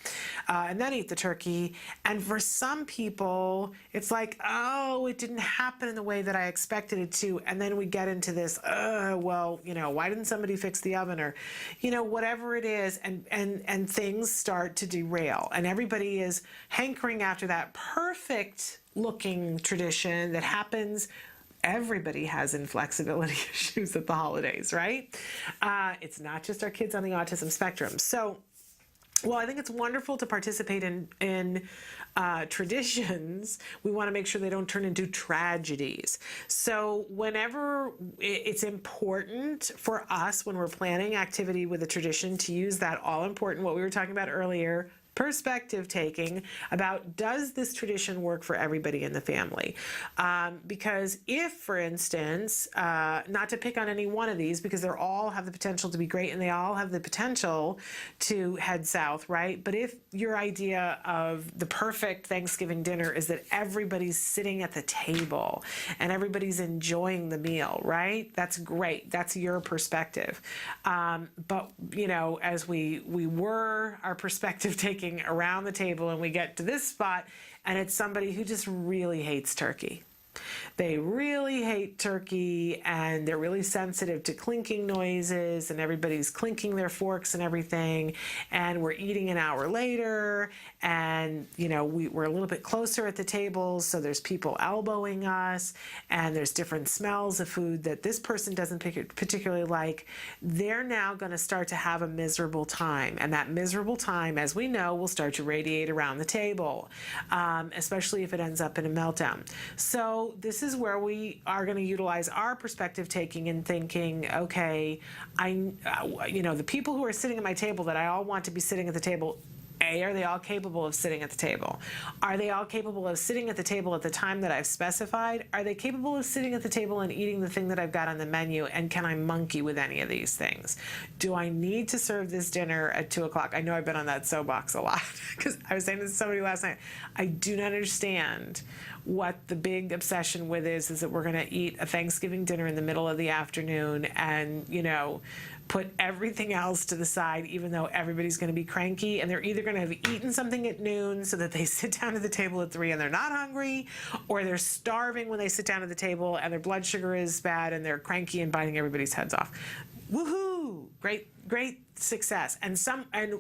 and then eat the turkey. And for some people, it's like, oh, it didn't happen in the way that I expected it to, and then we get into this, well, you know, why didn't somebody fix the oven, or, you know, whatever it is, and things start to derail, and everybody is hankering after that perfect looking tradition that happens. Everybody has inflexibility issues at the holidays, right? It's not just our kids on the autism spectrum. So, well, I think it's wonderful to participate in traditions. We want to make sure they don't turn into tragedies. So whenever it's important for us, when we're planning activity with a tradition, to use that all-important, what we were talking about earlier, perspective taking about, does this tradition work for everybody in the family? Because if, for instance, not to pick on any one of these, because they all have the potential to be great and they all have the potential to head south, right? But if your idea of the perfect Thanksgiving dinner is that everybody's sitting at the table and everybody's enjoying the meal, right? That's great. That's your perspective. But, you know, as we were our perspective taking around the table and we get to this spot and it's somebody who just really hates turkey. They really hate turkey and they're really sensitive to clinking noises, and everybody's clinking their forks and everything, and we're eating an hour later, and you know, we're a little bit closer at the table, so there's people elbowing us and there's different smells of food that this person doesn't particularly like. They're now going to start to have a miserable time, and that miserable time, as we know, will start to radiate around the table, especially if it ends up in a meltdown. So this is where we are going to utilize our perspective taking and thinking, okay, you know, the people who are sitting at my table that I all want to be sitting at the table, A, are they all capable of sitting at the table? Are they all capable of sitting at the table at the time that I've specified? Are they capable of sitting at the table and eating the thing that I've got on the menu? And can I monkey with any of these things? Do I need to serve this dinner at 2 o'clock? I know I've been on that soapbox a lot because I was saying this to somebody last night. I do not understand what the big obsession with is that we're going to eat a Thanksgiving dinner in the middle of the afternoon and, you know, put everything else to the side, even though everybody's going to be cranky, and they're either going to have eaten something at noon so that they sit down at the table at 3 and they're not hungry, or they're starving when they sit down at the table and their blood sugar is bad and they're cranky and biting everybody's heads off. Woohoo! Great success. And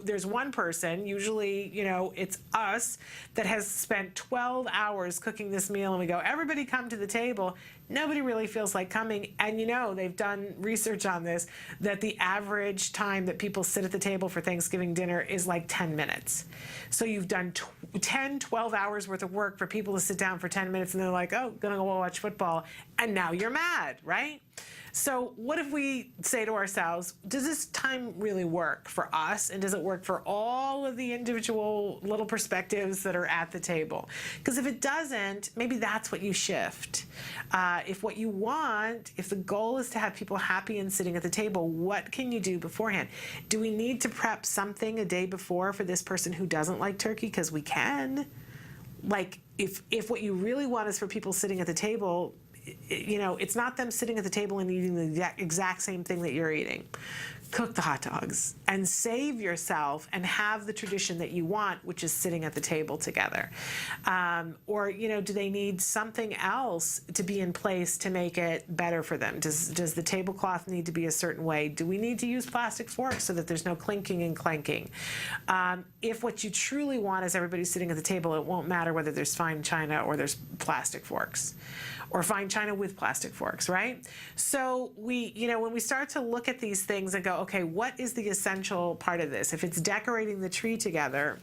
there's one person, usually, you know, it's us, that has spent 12 hours cooking this meal, and we go, everybody come to the table. Nobody really feels like coming. And you know, they've done research on this, that the average time that people sit at the table for Thanksgiving dinner is like 10 minutes. So you've done 12 hours worth of work for people to sit down for 10 minutes, and they're like, oh, gonna go watch football. And now you're mad, right? So what if we say to ourselves, does this time really work for us? And does it work for all of the individual little perspectives that are at the table? Because if it doesn't, maybe that's what you shift. If what you want, if the goal is to have people happy and sitting at the table, what can you do beforehand? Do we need to prep something a day before for this person who doesn't like turkey? Because we can. Like, if what you really want is for people sitting at the table, it's not them sitting at the table and eating the exact same thing that you're eating. Cook the hot dogs and save yourself and have the tradition that you want, which is sitting at the table together. Or, do they need something else to be in place to make it better for them? Does the tablecloth need to be a certain way? Do we need to use plastic forks so that there's no clinking and clanking? If what you truly want is everybody sitting at the table, it won't matter whether there's fine china or there's plastic forks, or fine china with plastic forks, right? So when we start to look at these things and go, okay, what is the essential part of this? If it's decorating the tree together,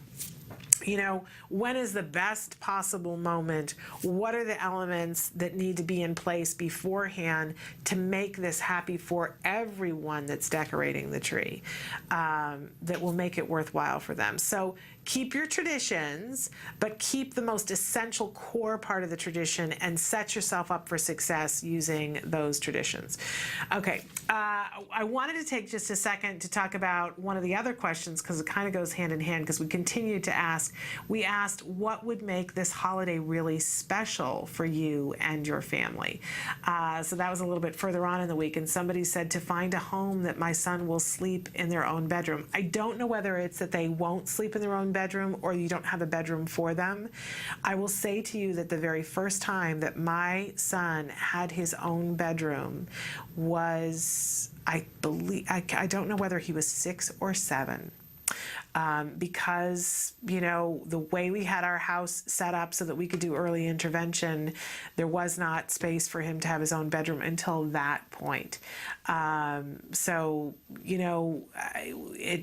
when is the best possible moment? What are the elements that need to be in place beforehand to make this happy for everyone that's decorating the tree, that will make it worthwhile for them? So keep your traditions, but keep the most essential core part of the tradition and set yourself up for success using those traditions. Okay, I wanted to take just a second to talk about one of the other questions, because it kind of goes hand in hand, because we continue to ask. We asked what would make this holiday really special for you and your family. So that was a little bit further on in the week, and somebody said to find a home that my son will sleep in their own bedroom. I don't know whether it's that they won't sleep in their own bedroom or you don't have a bedroom for them. I will say to you that the very first time that my son had his own bedroom was, I believe, I don't know whether he was 6 or 7. Because, the way we had our house set up so that we could do early intervention, there was not space for him to have his own bedroom until that point.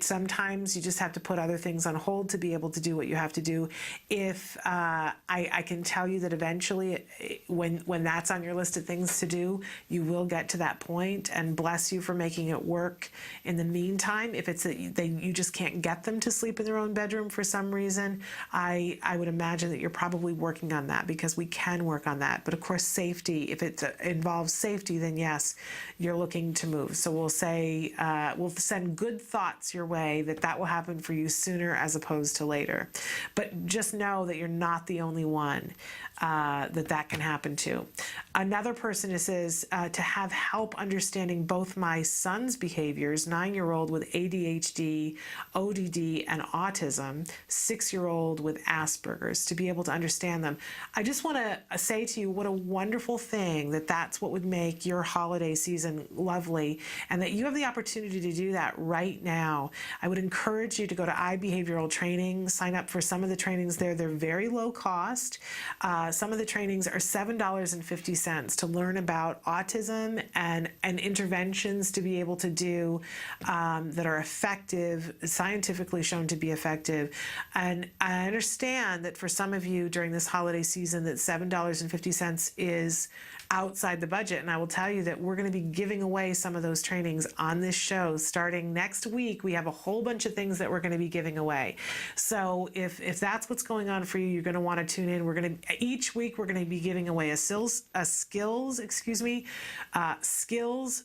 Sometimes you just have to put other things on hold to be able to do what you have to do. If I can tell you that eventually, when that's on your list of things to do, you will get to that point, and bless you for making it work. In the meantime, if it's that you just can't get them to sleep in their own bedroom for some reason, I would imagine that you're probably working on that, because we can work on that. But of course, safety, if it involves safety, then yes, you're looking to move. So we'll say, we'll send good thoughts your way that will happen for you sooner as opposed to later. But just know that you're not the only one that can happen to. Another person says to have help understanding both my son's behaviors, 9-year-old with ADHD, ODD, and autism, 6-year-old with Asperger's, to be able to understand them. I just want to say to you what a wonderful thing that's what would make your holiday season lovely, and that you have the opportunity to do that right now. I would encourage you to go to iBehavioral Training, sign up for some of the trainings there. They're very low cost. Some of the trainings are $7.50 to learn about autism and interventions to be able to do that are effective, scientifically shown to be effective. And I understand that for some of you during this holiday season that $7.50 is outside the budget, and I will tell you that we're going to be giving away some of those trainings on this show starting next week. We have a whole bunch of things that we're going to be giving away. So if that's what's going on for you, you're going to want to tune in. Each week we're going to be giving away a skills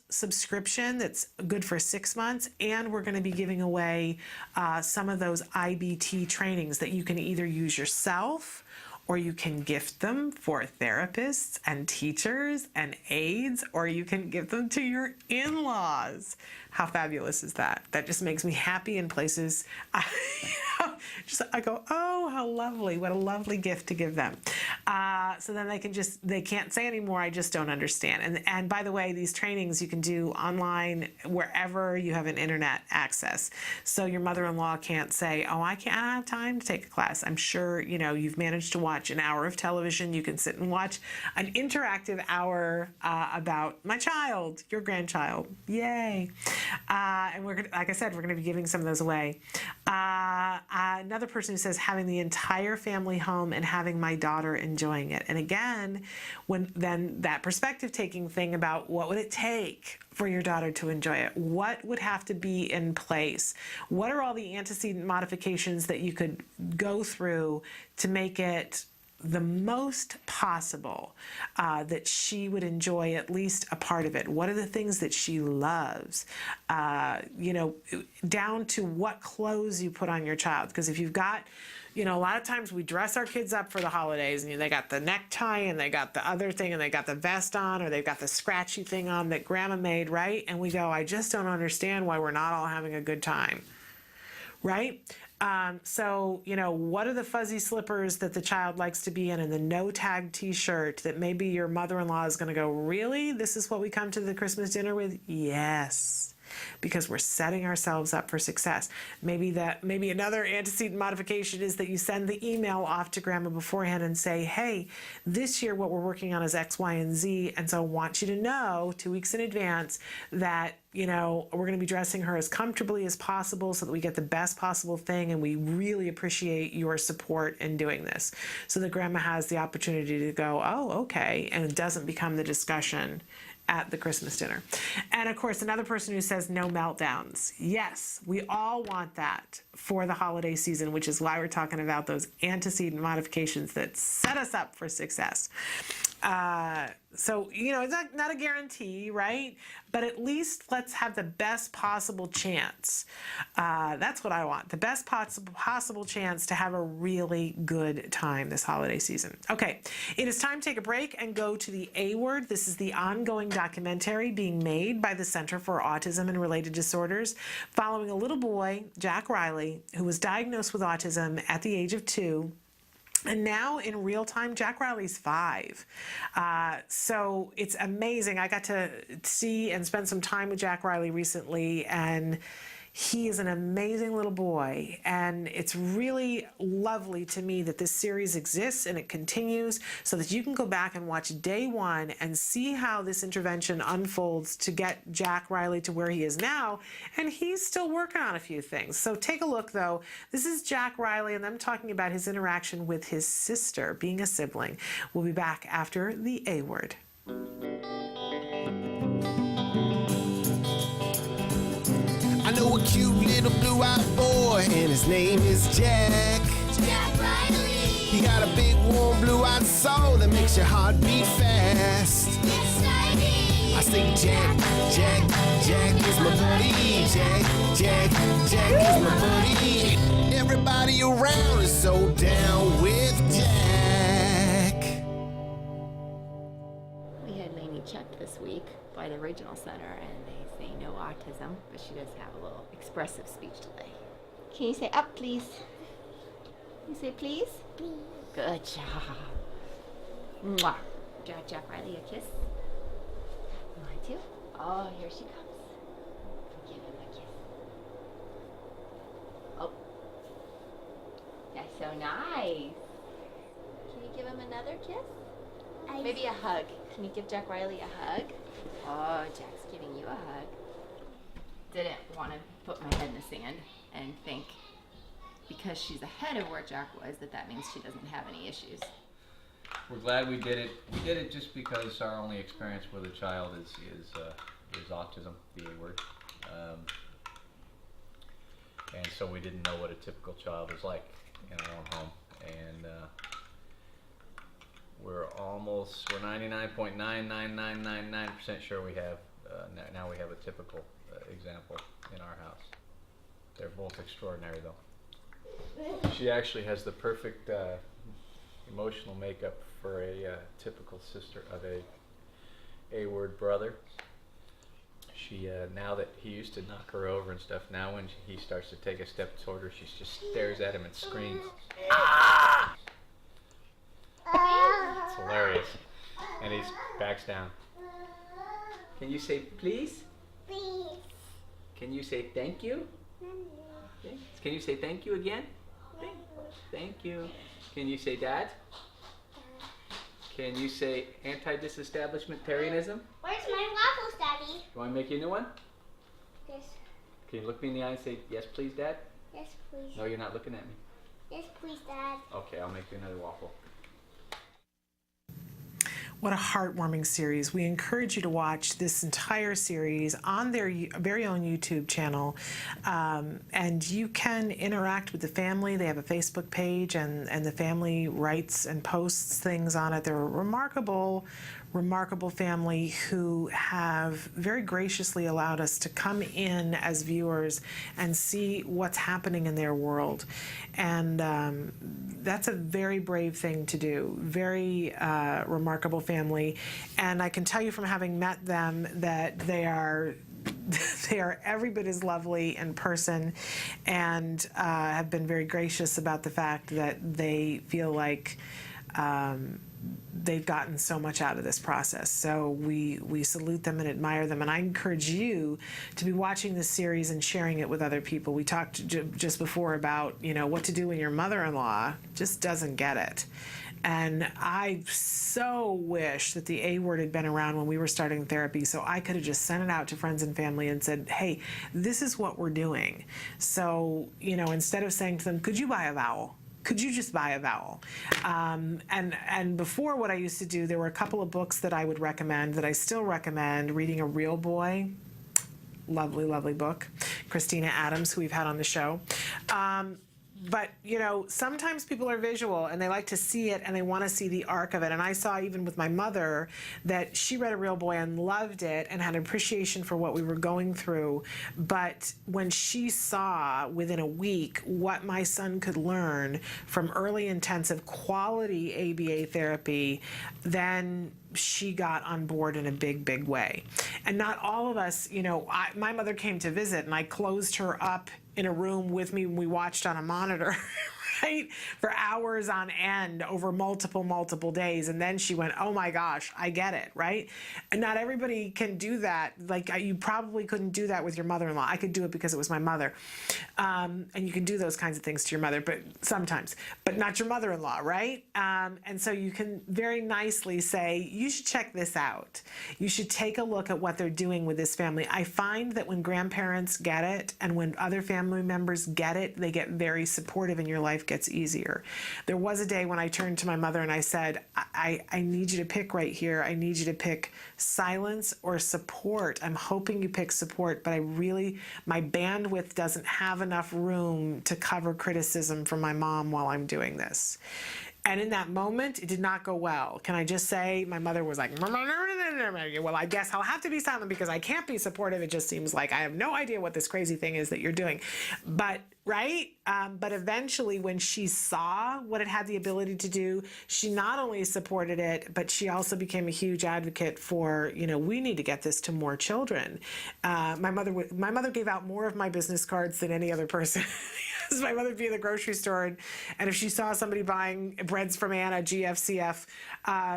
subscription that's good for 6 months, and we're going to be giving away some of those IBT trainings that you can either use yourself, or you can gift them for therapists and teachers and aides, or you can give them to your in-laws. How fabulous is that? That just makes me happy in places. I go, oh, how lovely. What a lovely gift to give them. So then they can't say anymore, I just don't understand. And by the way, these trainings you can do online wherever you have an internet access. So your mother-in-law can't say, oh, I can't have time to take a class. I'm sure, you've managed to watch an hour of television. You can sit and watch an interactive hour about my child, your grandchild. Yay. And we're gonna, like I said, we're going to be giving some of those away. Another person who says having the entire family home and having my daughter enjoying it. And again, then that perspective taking thing about what would it take for your daughter to enjoy it? What would have to be in place? What are all the antecedent modifications that you could go through to make it the most possible that she would enjoy at least a part of it. What are the things that she loves? You know, down to what clothes you put on your child. Because if you've got, you know, a lot of times we dress our kids up for the holidays and they got the necktie and they got the other thing and they got the vest on or they've got the scratchy thing on that grandma made, right? And we go, I just don't understand why we're not all having a good time, right? So, you know, what are the fuzzy slippers that the child likes to be in and the no-tag t-shirt that maybe your mother-in-law is going to go, really? This is what we come to the Christmas dinner with? Yes. Because we're setting ourselves up for success. Maybe another antecedent modification is that you send the email off to grandma beforehand and say, hey, this year what we're working on is X, Y, and Z, and so I want you to know 2 weeks in advance that, you know, we're going to be dressing her as comfortably as possible so that we get the best possible thing, and we really appreciate your support in doing this. So that grandma has the opportunity to go, oh, okay, and it doesn't become the discussion at the Christmas dinner. And of course, another person who says no meltdowns. Yes, we all want that for the holiday season, which is why we're talking about those antecedent modifications that set us up for success. So, you know, it's not a guarantee, right? But at least let's have the best possible chance. That's what I want. The best possible chance to have a really good time this holiday season. Okay, it is time to take a break and go to the A Word. This is the ongoing documentary being made by the Center for Autism and Related Disorders, following a little boy, Jack Riley, who was diagnosed with autism at the age of 2. And now in real time, Jack Riley's 5. So it's amazing. I got to see and spend some time with Jack Riley recently, and he is an amazing little boy. And it's really lovely to me that this series exists and it continues so that you can go back and watch day 1 and see how this intervention unfolds to get Jack Riley to where he is now. And he's still working on a few things. So take a look, though. This is Jack Riley and them talking about his interaction with his sister, being a sibling. We'll be back after the A Word. I know a cute little blue-eyed boy, and his name is Jack. Jack Riley. He got a big, warm, blue-eyed soul that makes your heart beat fast. Exciting. I say Jack, Jack, Jack is my buddy. Jack is my buddy. Everybody around is so down with Jack. We had Lainey checked this week by the Regional Center, and they say no autism, but she does have a little expressive speech delay. Can you say up, please? Can you say please? Please. Good job. Mwah. Jack Riley a kiss. You want to? Oh, here she comes. Give him a kiss. Oh. That's so nice. Can you give him another kiss? Maybe a hug. Can you give Jack Riley a hug? Oh, Jack's giving you a hug. Didn't want to put my head in the sand and think because she's ahead of where Jack was that means she doesn't have any issues. We're glad we did it. We did it just because our only experience with a child is autism, the A word. And so we didn't know what a typical child is like in our own home. And we're 99.99999% sure we have, now we have a typical example in our house. They're both extraordinary though. She actually has the perfect emotional makeup for a typical sister of a A-word brother. She, now that he used to knock her over and stuff, now when he starts to take a step toward her, she just stares at him and screams. Ah! It's hilarious. And he backs down. Can you say please? Please. Can you say thank you? Okay. Can you say thank you again? Thank you. Can you say dad? Can you say anti-disestablishmentarianism? Where's my waffles, Daddy? You want to make you a new one? Yes. Can you look me in the eye and say, yes please, Dad? Yes, please. No, you're not looking at me. Yes, please, Dad. Okay, I'll make you another waffle. What a heartwarming series. We encourage you to watch this entire series on their very own YouTube channel. And you can interact with the family. They have a Facebook page, and the family writes and posts things on it. They're a remarkable family who have very graciously allowed us to come in as viewers and see what's happening in their world. And that's a very brave thing to do. Very remarkable family. And I can tell you from having met them that they are every bit as lovely in person, and have been very gracious about the fact that they feel like they've gotten so much out of this process. So we salute them and admire them, and I encourage you to be watching this series and sharing it with other people. We talked just before about, what to do when your mother-in-law just doesn't get it. And I so wish that the A word had been around when we were starting therapy, so I could have just sent it out to friends and family and said, hey, this is what we're doing. So, instead of saying to them, could you buy a vowel? Could you just buy a vowel? And before, what I used to do, there were a couple of books that I would recommend, that I still recommend. Reading A Real Boy, lovely, lovely book. Christina Adams, who we've had on the show. But, sometimes people are visual and they like to see it and they want to see the arc of it. And I saw, even with my mother, that she read A Real Boy and loved it and had an appreciation for what we were going through. But when she saw within a week what my son could learn from early intensive quality ABA therapy, then she got on board in a big, big way. And not all of us, my mother came to visit and I closed her up in a room with me when we watched on a monitor, right, for hours on end over multiple days. And then she went, oh my gosh, I get it, right? And not everybody can do that. Like, you probably couldn't do that with your mother-in-law. I could do it because it was my mother. And you can do those kinds of things to your mother, but sometimes, but not your mother-in-law, right? And so you can very nicely say, you should check this out. You should take a look at what they're doing with this family. I find that when grandparents get it and when other family members get it, they get very supportive and your life gets easier. There was a day when I turned to my mother and I said, I need you to pick right here. I need you to pick silence or support. I'm hoping you pick support, but my bandwidth doesn't have enough room to cover criticism from my mom while I'm doing this. And in that moment, it did not go well. Can I just say, my mother was like, well, I guess I'll have to be silent because I can't be supportive. It just seems like I have no idea what this crazy thing is that you're doing. But, right? But eventually, when she saw what it had the ability to do, she not only supported it, but she also became a huge advocate for, we need to get this to more children. My mother gave out more of my business cards than any other person. My mother would be in the grocery store, and if she saw somebody buying breads from Anna, GFCF,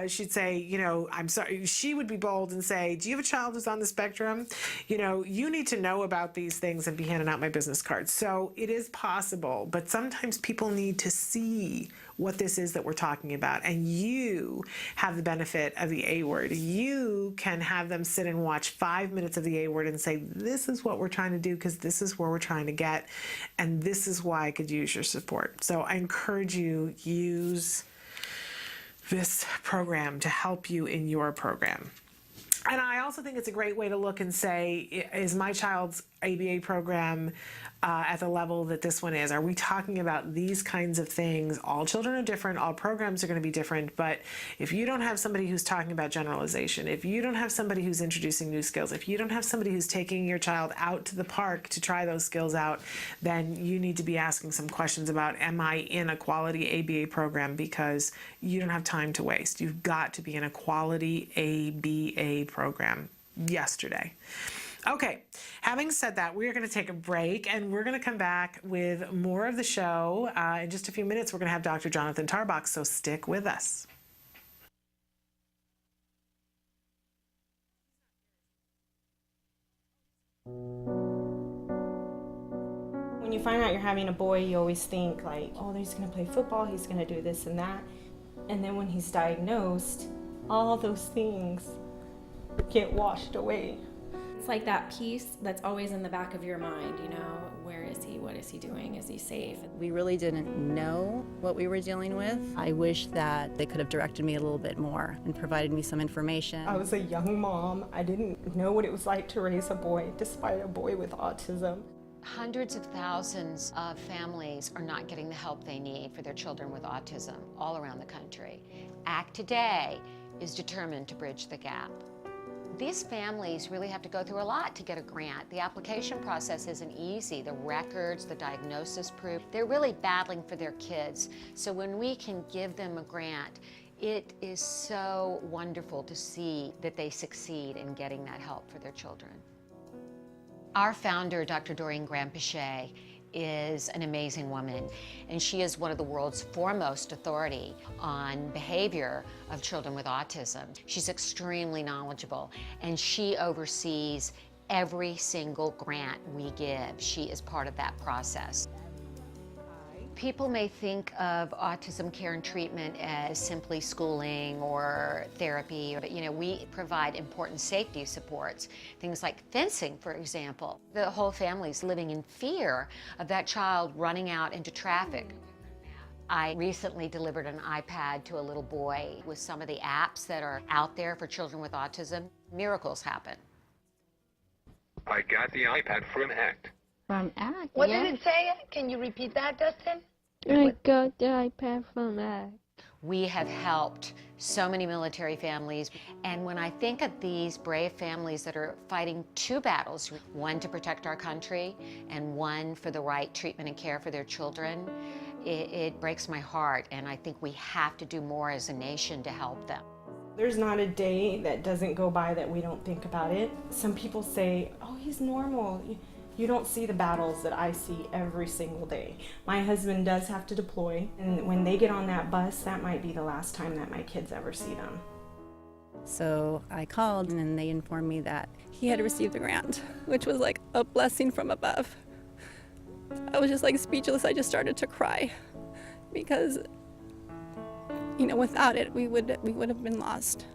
she'd say, I'm sorry. She would be bold and say, do you have a child who's on the spectrum? You need to know about these things, and be handing out my business cards. So it is possible, but sometimes people need to see what this is that we're talking about, and you have the benefit of the A word. You can have them sit and watch 5 minutes of the A word and say, this is what we're trying to do because this is where we're trying to get, and this is why I could use your support. So I encourage you, use this program to help you in your program. And I also think it's a great way to look and say, is my child's ABA program at the level that this one is? Are we talking about these kinds of things? All children are different. All programs are going to be different. But if you don't have somebody who's talking about generalization, if you don't have somebody who's introducing new skills, if you don't have somebody who's taking your child out to the park to try those skills out, then you need to be asking some questions about, am I in a quality ABA program? Because you don't have time to waste. You've got to be in a quality ABA program yesterday. Okay, having said that, we are going to take a break and we're going to come back with more of the show. In just a few minutes, we're going to have Dr. Jonathan Tarbox, so stick with us. When you find out you're having a boy, you always think like, oh, he's going to play football, he's going to do this and that. And then when he's diagnosed, all those things get washed away. It's like that piece that's always in the back of your mind, where is he? What is he doing? Is he safe? We really didn't know what we were dealing with. I wish that they could have directed me a little bit more and provided me some information. I was a young mom. I didn't know what it was like to raise a boy, despite a boy with autism. Hundreds of thousands of families are not getting the help they need for their children with autism all around the country. ACT Today is determined to bridge the gap. These families really have to go through a lot to get a grant. The application process isn't easy. The records, the diagnosis proof, they're really battling for their kids. So when we can give them a grant, it is so wonderful to see that they succeed in getting that help for their children. Our founder, Dr. Doreen Graham-Pichet, is an amazing woman, and she is one of the world's foremost authority on behavior of children with autism. She's extremely knowledgeable, and she oversees every single grant we give. She is part of that process. People may think of autism care and treatment as simply schooling or therapy, but we provide important safety supports, things like fencing, for example. The whole family's living in fear of that child running out into traffic. I recently delivered an iPad to a little boy with some of the apps that are out there for children with autism. Miracles happen. I got the iPad from ACT. From ACT, What did it say? Can you repeat that, Dustin? I got the iPad from ACT. We have helped so many military families, and when I think of these brave families that are fighting two battles, one to protect our country and one for the right treatment and care for their children, it breaks my heart, and I think we have to do more as a nation to help them. There's not a day that doesn't go by that we don't think about it. Some people say, oh, he's normal. You don't see the battles that I see every single day. My husband does have to deploy, and when they get on that bus, that might be the last time that my kids ever see them. So I called, and they informed me that he had received the grant, which was like a blessing from above. I was just like speechless. I just started to cry because, without it, we would have been lost.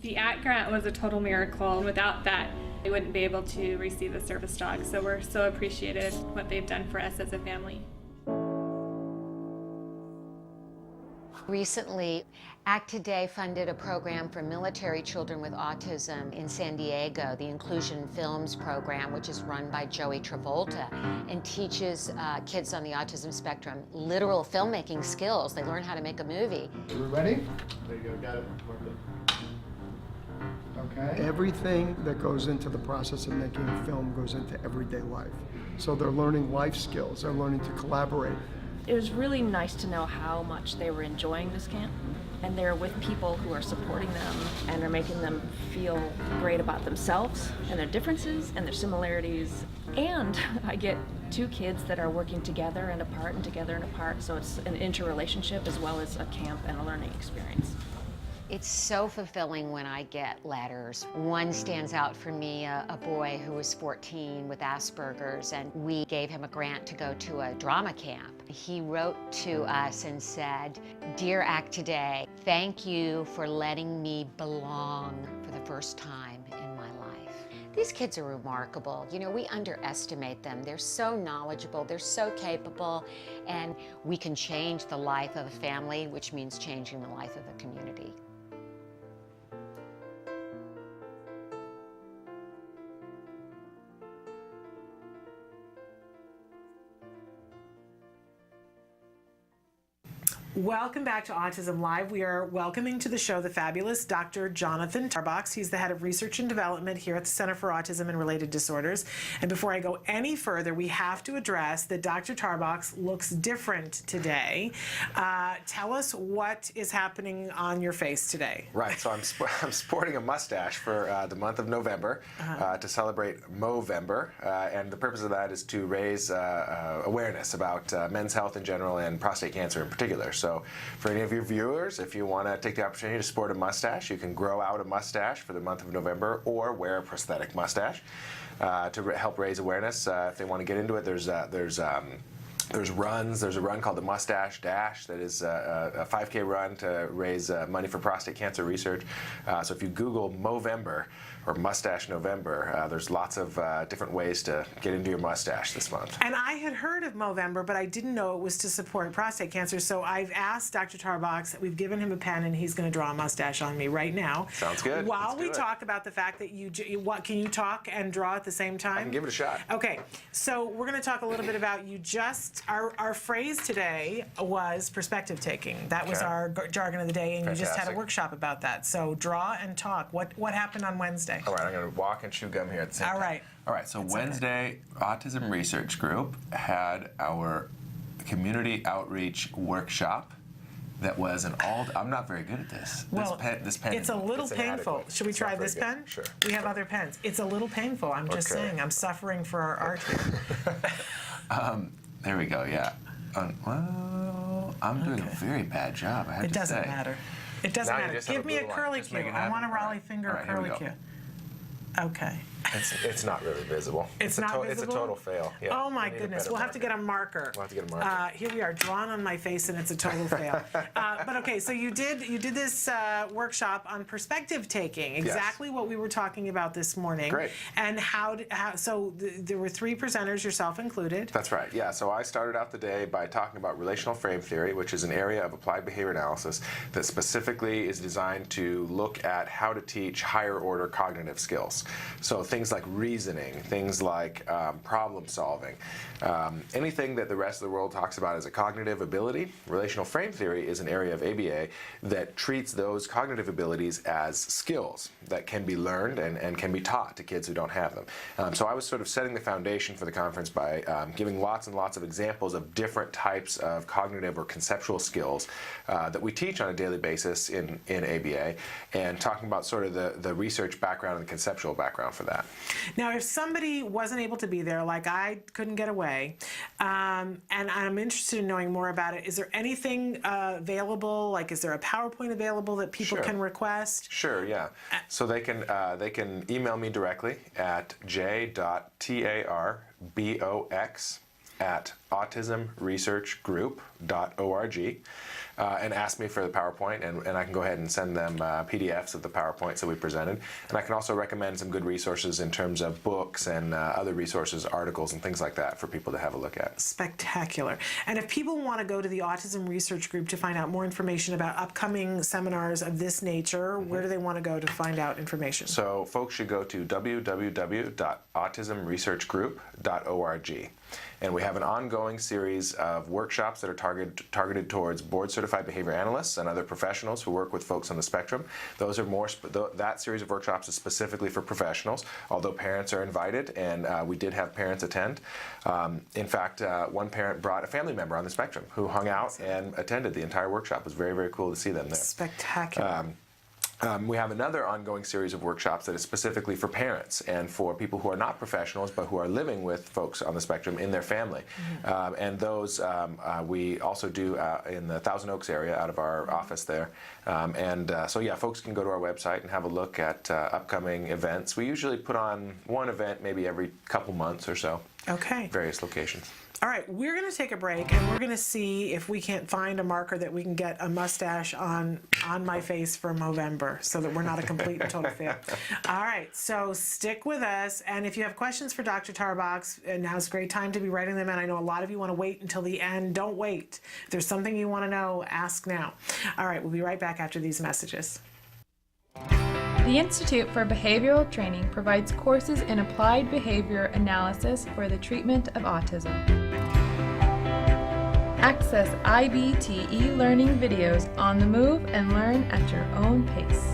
The ACT grant was a total miracle. Without that, we wouldn't be able to receive the service dog. So we're so appreciative what they've done for us as a family. Recently, ACT Today funded a program for military children with autism in San Diego, the Inclusion Films program, which is run by Joey Travolta and teaches kids on the autism spectrum literal filmmaking skills. They learn how to make a movie. Are we ready? There you go, got it. Okay. Everything that goes into the process of making a film goes into everyday life. So they're learning life skills, they're learning to collaborate. It was really nice to know how much they were enjoying this camp, and they're with people who are supporting them and are making them feel great about themselves and their differences and their similarities. And I get two kids that are working together and apart and together and apart, so it's an interrelationship as well as a camp and a learning experience. It's so fulfilling when I get letters. One stands out for me, a boy who was 14 with Asperger's, and we gave him a grant to go to a drama camp. He wrote to us and said, "Dear ACT Today, thank you for letting me belong for the first time in my life." These kids are remarkable. We underestimate them. They're so knowledgeable, they're so capable, and we can change the life of a family, which means changing the life of a community. Welcome back to Autism Live. We are welcoming to the show the fabulous Dr. Jonathan Tarbox. He's the head of research and development here at the Center for Autism and Related Disorders. And before I go any further, we have to address that Dr. Tarbox looks different today. Tell us what is happening on your face today. Right, so I'm sporting a mustache for the month of November to celebrate Movember, and the purpose of that is to raise awareness about men's health in general and prostate cancer in particular. So for any of your viewers, if you want to take the opportunity to sport a mustache, you can grow out a mustache for the month of November or wear a prosthetic mustache to help raise awareness. If they want to get into it, there's There's runs. There's a run called the Moustache Dash that is a 5K run to raise money for prostate cancer research. So if you Google Movember or Mustache November, there's lots of different ways to get into your mustache this month. And I had heard of Movember, but I didn't know it was to support prostate cancer. So I've asked Dr. Tarbox, we've given him a pen, and he's going to draw a mustache on me right now. Sounds good. While we talk about the fact that can you talk and draw at the same time? I can give it a shot. Okay, so we're going to talk a little bit about our phrase today was perspective taking. That was our jargon of the day, and you just had a workshop about that. So draw and talk. What happened on Wednesday? All right, I'm going to walk and chew gum here at the same time. All right. All right, so Wednesday, Autism Research Group had our community outreach workshop that was I'm not very good at this. Well, this pen it's a little painful. Should we try this pen? Sure. We have other pens. It's a little painful. I'm just saying. I'm suffering for our art here. There we go, yeah. Well, I'm doing a very bad job, I have to say. It doesn't matter. It doesn't matter. Give me a curly Q. I want a Raleigh finger curly Q. Okay. It's not really visible. It's not visible? It's a total fail. Yeah. Oh my goodness. We'll have to get a marker. We'll have to get a marker. Here we are, drawn on my face, and it's a total fail. But okay, so you did this workshop on perspective taking, exactly what we were talking about this morning. Great. And there were 3 presenters, yourself included. That's right. Yeah. So I started out the day by talking about relational frame theory, which is an area of applied behavior analysis that specifically is designed to look at how to teach higher order cognitive skills. So things like reasoning, things like problem solving, anything that the rest of the world talks about as a cognitive ability. Relational frame theory is an area of ABA that treats those cognitive abilities as skills that can be learned and can be taught to kids who don't have them. So I was sort of setting the foundation for the conference by giving lots and lots of examples of different types of cognitive or conceptual skills that we teach on a daily basis in ABA, and talking about sort of the research background and the conceptual background for that. Now, if somebody wasn't able to be there, like I couldn't get away, and I'm interested in knowing more about it, is there anything available? Like, is there a PowerPoint available that people can request? Sure, yeah. So they can email me directly at j.tarbox@autismresearchgroup.org. And ask me for the PowerPoint, and I can go ahead and send them PDFs of the PowerPoints that we presented. And I can also recommend some good resources in terms of books and other resources, articles, and things like that for people to have a look at. Spectacular. And if people want to go to the Autism Research Group to find out more information about upcoming seminars of this nature, where do they want to go to find out information? So folks should go to www.autismresearchgroup.org. And we have an ongoing series of workshops that are targeted towards board-certified behavior analysts and other professionals who work with folks on the spectrum. Those are that series of workshops is specifically for professionals, although parents are invited, and we did have parents attend. In fact, one parent brought a family member on the spectrum who hung out and attended the entire workshop. It was very, very cool to see them there. Spectacular. We have another ongoing series of workshops that is specifically for parents and for people who are not professionals but who are living with folks on the spectrum in their family. And those we also do in the Thousand Oaks area out of our office there. So yeah, folks can go to our website and have a look at upcoming events. We usually put on one event maybe every couple months or so. Okay. Various locations. All right, we're going to take a break, and we're going to see if we can't find a marker that we can get a mustache on my face for Movember, so that we're not a complete and total fail. All right, so stick with us, and if you have questions for Dr. Tarbox, now's a great time to be writing them in. I know a lot of you want to wait until the end. Don't wait. If there's something you want to know, ask now. All right, we'll be right back after these messages. The Institute for Behavioral Training provides courses in applied behavior analysis for the treatment of autism. Access IBT e-learning videos on the move and learn at your own pace.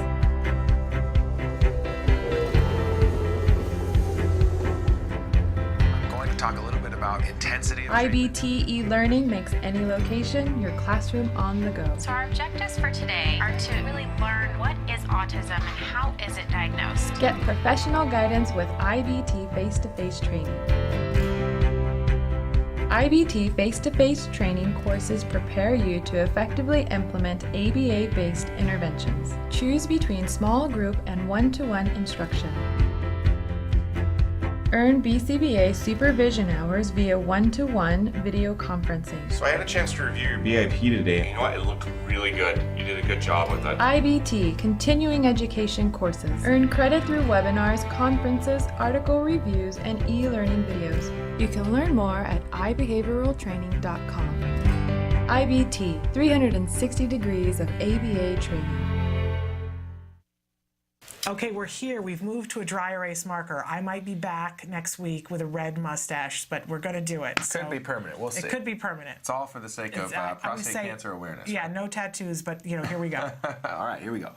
I'm going to talk a little bit about intensity. IBT e-learning makes any location your classroom on the go. So our objectives for today are to really learn what is autism and how is it diagnosed. Get professional guidance with IBT face-to-face training. IBT face-to-face training courses prepare you to effectively implement ABA-based interventions. Choose between small group and one-to-one instruction. Earn BCBA supervision hours via one-to-one video conferencing. So I had a chance to review your BIP today. You know what? It looked really good. You did a good job with it. IBT, continuing education courses. Earn credit through webinars, conferences, article reviews, and e-learning videos. You can learn more at ibehavioraltraining.com. IBT, 360 degrees of ABA training. Okay, we're here. We've moved to a dry erase marker. I might be back next week with a red mustache, but we're going to do it. Could be permanent. We'll see. It could be permanent. It's all for the sake of prostate cancer awareness. Yeah, no tattoos, but here we go. All right, here we go.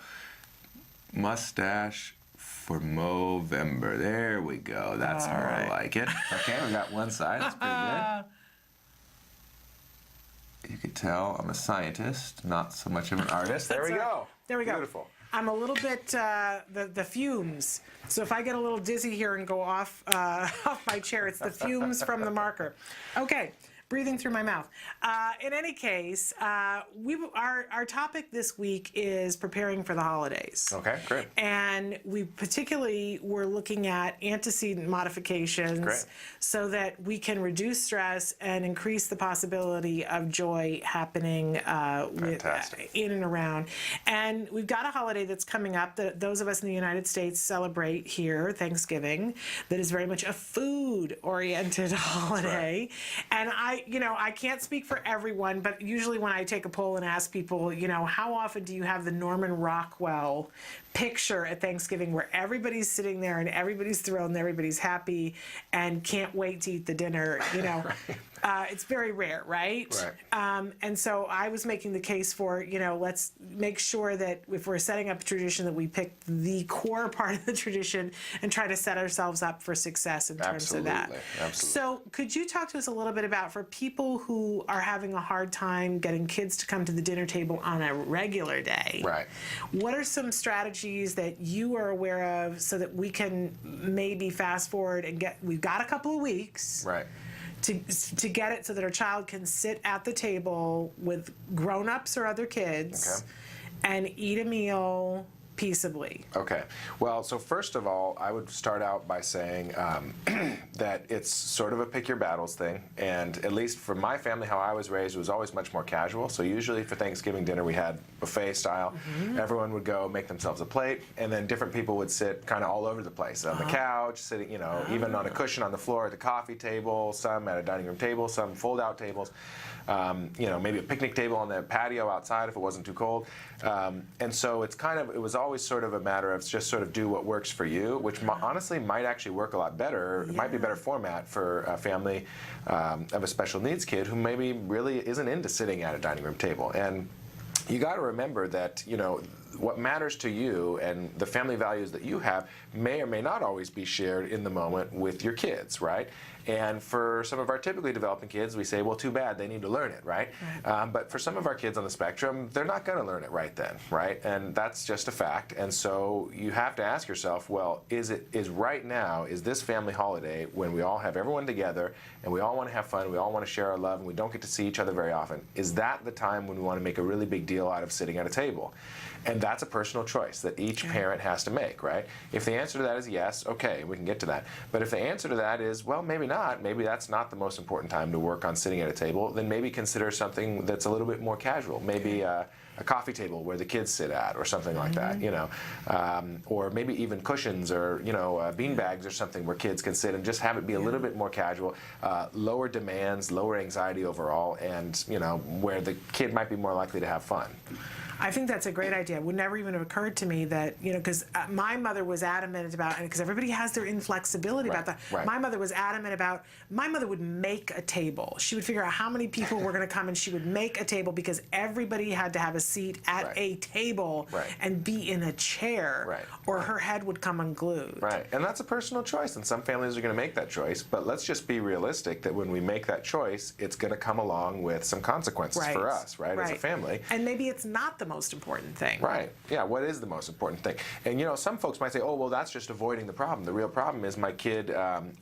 Mustache for Movember. There we go. That's how I like it. Okay, we got one side. That's pretty good. You can tell I'm a scientist, not so much of an artist. There we go. There we go. Beautiful. I'm a little bit the fumes. So if I get a little dizzy here and go off off my chair, it's the fumes from the marker. Okay, breathing through my mouth. In any case, our topic this week is preparing for the holidays. Okay, great. And we particularly were looking at antecedent modifications so that we can reduce stress and increase the possibility of joy happening in and around. And we've got a holiday that's coming up that those of us in the United States celebrate here, Thanksgiving, that is very much a food-oriented holiday. And I can't speak for everyone, but usually when I take a poll and ask people, how often do you have the Norman Rockwell picture at Thanksgiving where everybody's sitting there and everybody's thrilled and everybody's happy and can't wait to eat the dinner, it's very rare, right? And so I was making the case for, let's make sure that if we're setting up a tradition that we pick the core part of the tradition and try to set ourselves up for success in terms of that. Absolutely. So could you talk to us a little bit about, for people who are having a hard time getting kids to come to the dinner table on a regular day, what are some strategies that you are aware of so that we can maybe fast forward and we've got a couple of weeks to get it so that our child can sit at the table with grown-ups or other kids and eat a meal peaceably? Okay. Well, so first of all, I would start out by saying that it's sort of a pick your battles thing. And at least for my family, how I was raised, it was always much more casual. So usually for Thanksgiving dinner, we had buffet style. Everyone would go make themselves a plate, and then different people would sit kind of all over the place. On the couch, sitting, even on a cushion on the floor at the coffee table, some at a dining room table, some fold-out tables. Maybe a picnic table on the patio outside if it wasn't too cold. And so it was always sort of a matter of just sort of do what works for you, which honestly might actually work a lot better. It might be a better format for a family of a special needs kid who maybe really isn't into sitting at a dining room table. And you got to remember that, what matters to you and the family values that you have may or may not always be shared in the moment with your kids, right? And for some of our typically developing kids, we say, well, too bad, they need to learn it, right? But for some of our kids on the spectrum, they're not going to learn it right then, right? And that's just a fact. And so you have to ask yourself, well, is right now, is this family holiday when we all have everyone together and we all want to have fun, we all want to share our love, and we don't get to see each other very often, is that the time when we want to make a really big deal out of sitting at a table? And that's a personal choice that each parent has to make, right? If the answer to that is yes, okay, we can get to that. But if the answer to that is, well, maybe not, maybe that's not the most important time to work on sitting at a table, then maybe consider something that's a little bit more casual. Maybe a coffee table where the kids sit at, or something like that, or maybe even cushions or bean bags or something where kids can sit and just have it be a little bit more casual, lower demands, lower anxiety overall, and where the kid might be more likely to have fun. I think that's a great idea. It would never even have occurred to me that, because my mother was adamant about, because everybody has their inflexibility about that. My mother was adamant about, my mother would make a table. She would figure out how many people were going to come, and she would make a table because everybody had to have a seat at a table and be in a chair, or her head would come unglued. Right, and that's a personal choice, and some families are going to make that choice, but let's just be realistic that when we make that choice, it's going to come along with some consequences for us, as a family. And maybe it's not the most important thing. Right. Yeah, what is the most important thing? And some folks might say, oh, well, that's just avoiding the problem. The real problem is my kid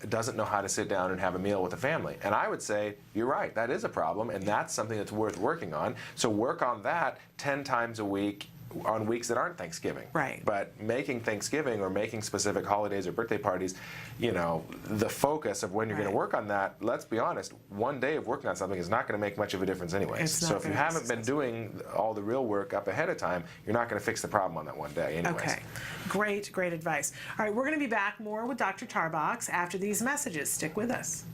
doesn't know how to sit down and have a meal with a family. And I would say, you're right, that is a problem, and that's something that's worth working on. So work on that 10 times a week on weeks that aren't Thanksgiving. Right. But making Thanksgiving or making specific holidays or birthday parties, you know, the focus of when you're going to work on that, let's be honest, one day of working on something is not going to make much of a difference anyways. So if you haven't been doing all the real work up ahead of time, you're not going to fix the problem on that one day anyways. Okay, great advice. All right, we're going to be back more with Dr. Tarbox after these messages. Stick with us.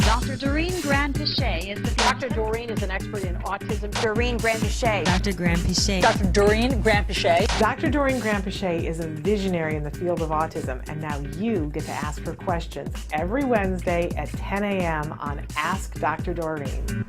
Dr. Doreen Grand-Pichet is the... Dr. Doreen is an expert in autism. Doreen Grand-Pichet. Dr. Grand-Pichet. Dr. Doreen Grand-Pichet. Dr. Doreen Grand-Pichet is a visionary in the field of autism, and now you get to ask her questions every Wednesday at 10 a.m. on Ask Dr. Doreen.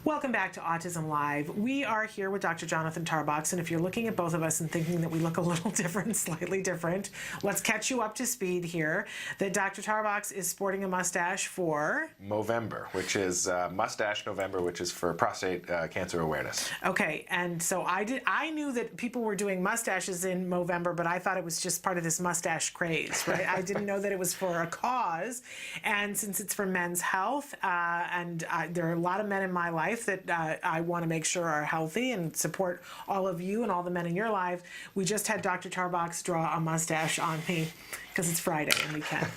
Welcome back to Autism Live. We are here with Dr. Jonathan Tarbox, and if you're looking at both of us and thinking that we look a little different, slightly different, let's catch you up to speed here that Dr. Tarbox is sporting a mustache for... Movember, which is Mustache November, which is for prostate cancer awareness. Okay, and so I knew that people were doing mustaches in Movember, but I thought it was just part of this mustache craze, right? I didn't know that it was for a cause, and since it's for men's health, and there are a lot of men in my life that I want to make sure are healthy and support all of you and all the men in your life. We just had Dr. Tarbox draw a mustache on me because it's Friday and we can.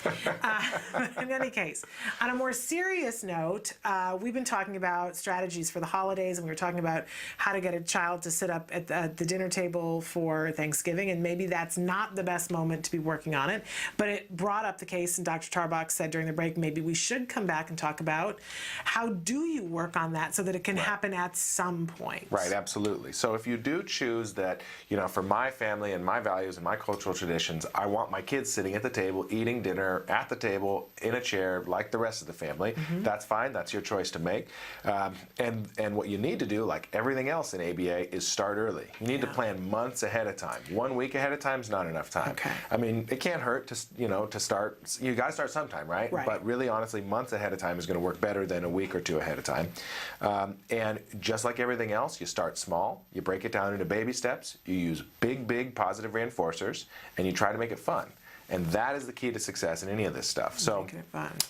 In any case, on a more serious note, we've been talking about strategies for the holidays, and we were talking about how to get a child to sit up at the dinner table for Thanksgiving, and maybe that's not the best moment to be working on it, but it brought up the case, and Dr. Tarbox said during the break, maybe we should come back and talk about how do you work on that so that it can happen at some point. Right, absolutely. So if you do choose that, you know, for my family and my values and my cultural traditions, I want my kids sitting at the table, eating dinner at the table in a chair like the rest of the family. That's fine. That's your choice to make. And what you need to do, like everything else in ABA, is start early. You need to plan months ahead of time. 1 week ahead of time is not enough time. I mean, it can't hurt to start. You got to start sometime, right? But really, honestly, months ahead of time is going to work better than a week or two ahead of time. And just like everything else, you start small. You break it down into baby steps. You use big positive reinforcers, and you try to make it fun. And that is the key to success in any of this stuff. So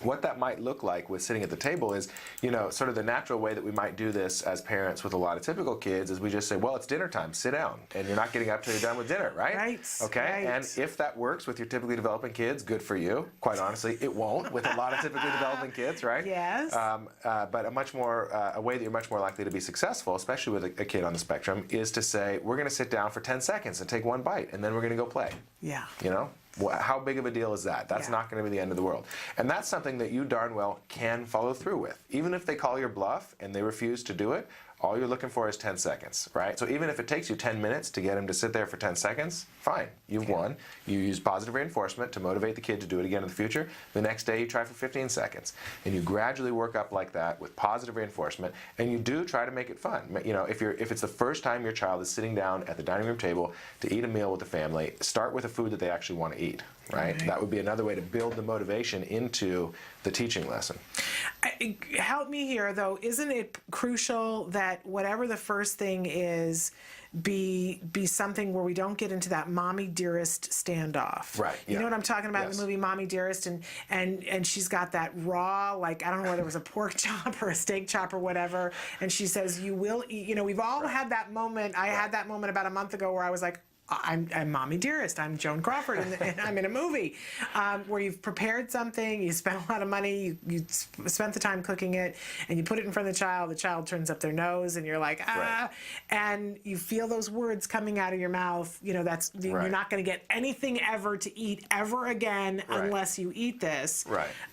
what that might look like with sitting at the table is, you know, sort of the natural way that we might do this as parents with a lot of typical kids is we just say, well, it's dinner time, sit down. And you're not getting up till you're done with dinner, right? Okay, and if that works with your typically developing kids, good for you. Quite honestly, it won't with a lot of typically developing kids, right? Yes. But a way that you're much more likely to be successful, especially with a kid on the spectrum, is to say, we're going to sit down for 10 seconds and take one bite, and then we're going to go play. Yeah. You know? How big of a deal is that? That's not going to be the end of the world. And that's something that you darn well can follow through with. Even if they call your bluff and they refuse to do it, all you're looking for is 10 seconds, right? So even if it takes you 10 minutes to get him to sit there for 10 seconds, fine, you've won. You use positive reinforcement to motivate the kid to do it again in the future. The next day you try for 15 seconds. And you gradually work up like that with positive reinforcement, and you do try to make it fun. You know, if it's the first time your child is sitting down at the dining room table to eat a meal with the family, start with a food that they actually want to eat, right? That would be another way to build the motivation into the teaching lesson. Help me here, though. Isn't it crucial that whatever the first thing is, be something where we don't get into that mommy dearest standoff. Right. You know what I'm talking about in the movie Mommy Dearest, and she's got that raw, like, I don't know whether it was a pork chop or a steak chop or whatever, and she says, you will eat. You know, we've all had that moment. I had that moment about a month ago where I was like, I'm Mommy Dearest. I'm Joan Crawford, and I'm in a movie where you've prepared something, you spent a lot of money, you spent the time cooking it, and you put it in front of the child turns up their nose, and you're like, and you feel those words coming out of your mouth. You know, you're not going to get anything ever to eat ever again unless you eat this.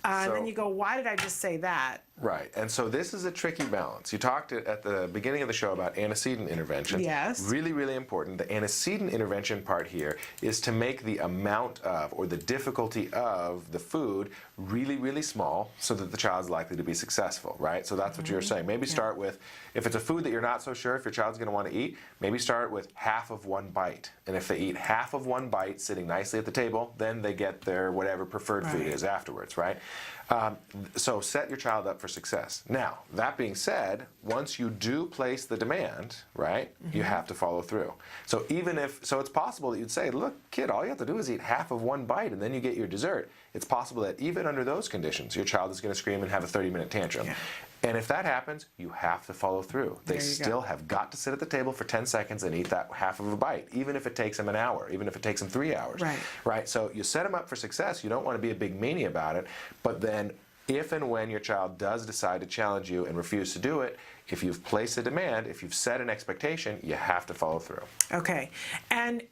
And then you go, why did I just say that? Right, and so this is a tricky balance. You talked at the beginning of the show about antecedent intervention. Yes. Really, really important. The antecedent intervention part here is to make the amount of, or the difficulty of, the food really, really small so that the child's likely to be successful, right? So that's what you're saying. Maybe start with, if it's a food that you're not so sure if your child's going to want to eat, maybe start with half of one bite. And if they eat half of one bite sitting nicely at the table, then they get their whatever preferred food is afterwards, right? So set your child up for for success. Now, that being said, once you do place the demand, right, you have to follow through. So it's possible that you'd say, look, kid, all you have to do is eat half of one bite and then you get your dessert. It's possible that even under those conditions, your child is going to scream and have a 30-minute tantrum. Yeah. And if that happens, you have to follow through. They still have got to sit at the table for 10 seconds and eat that half of a bite, even if it takes them an hour, even if it takes them 3 hours. Right? So you set them up for success. You don't want to be a big meanie about it. But then if and when your child does decide to challenge you and refuse to do it, if you've placed a demand, if you've set an expectation, you have to follow through. Okay, and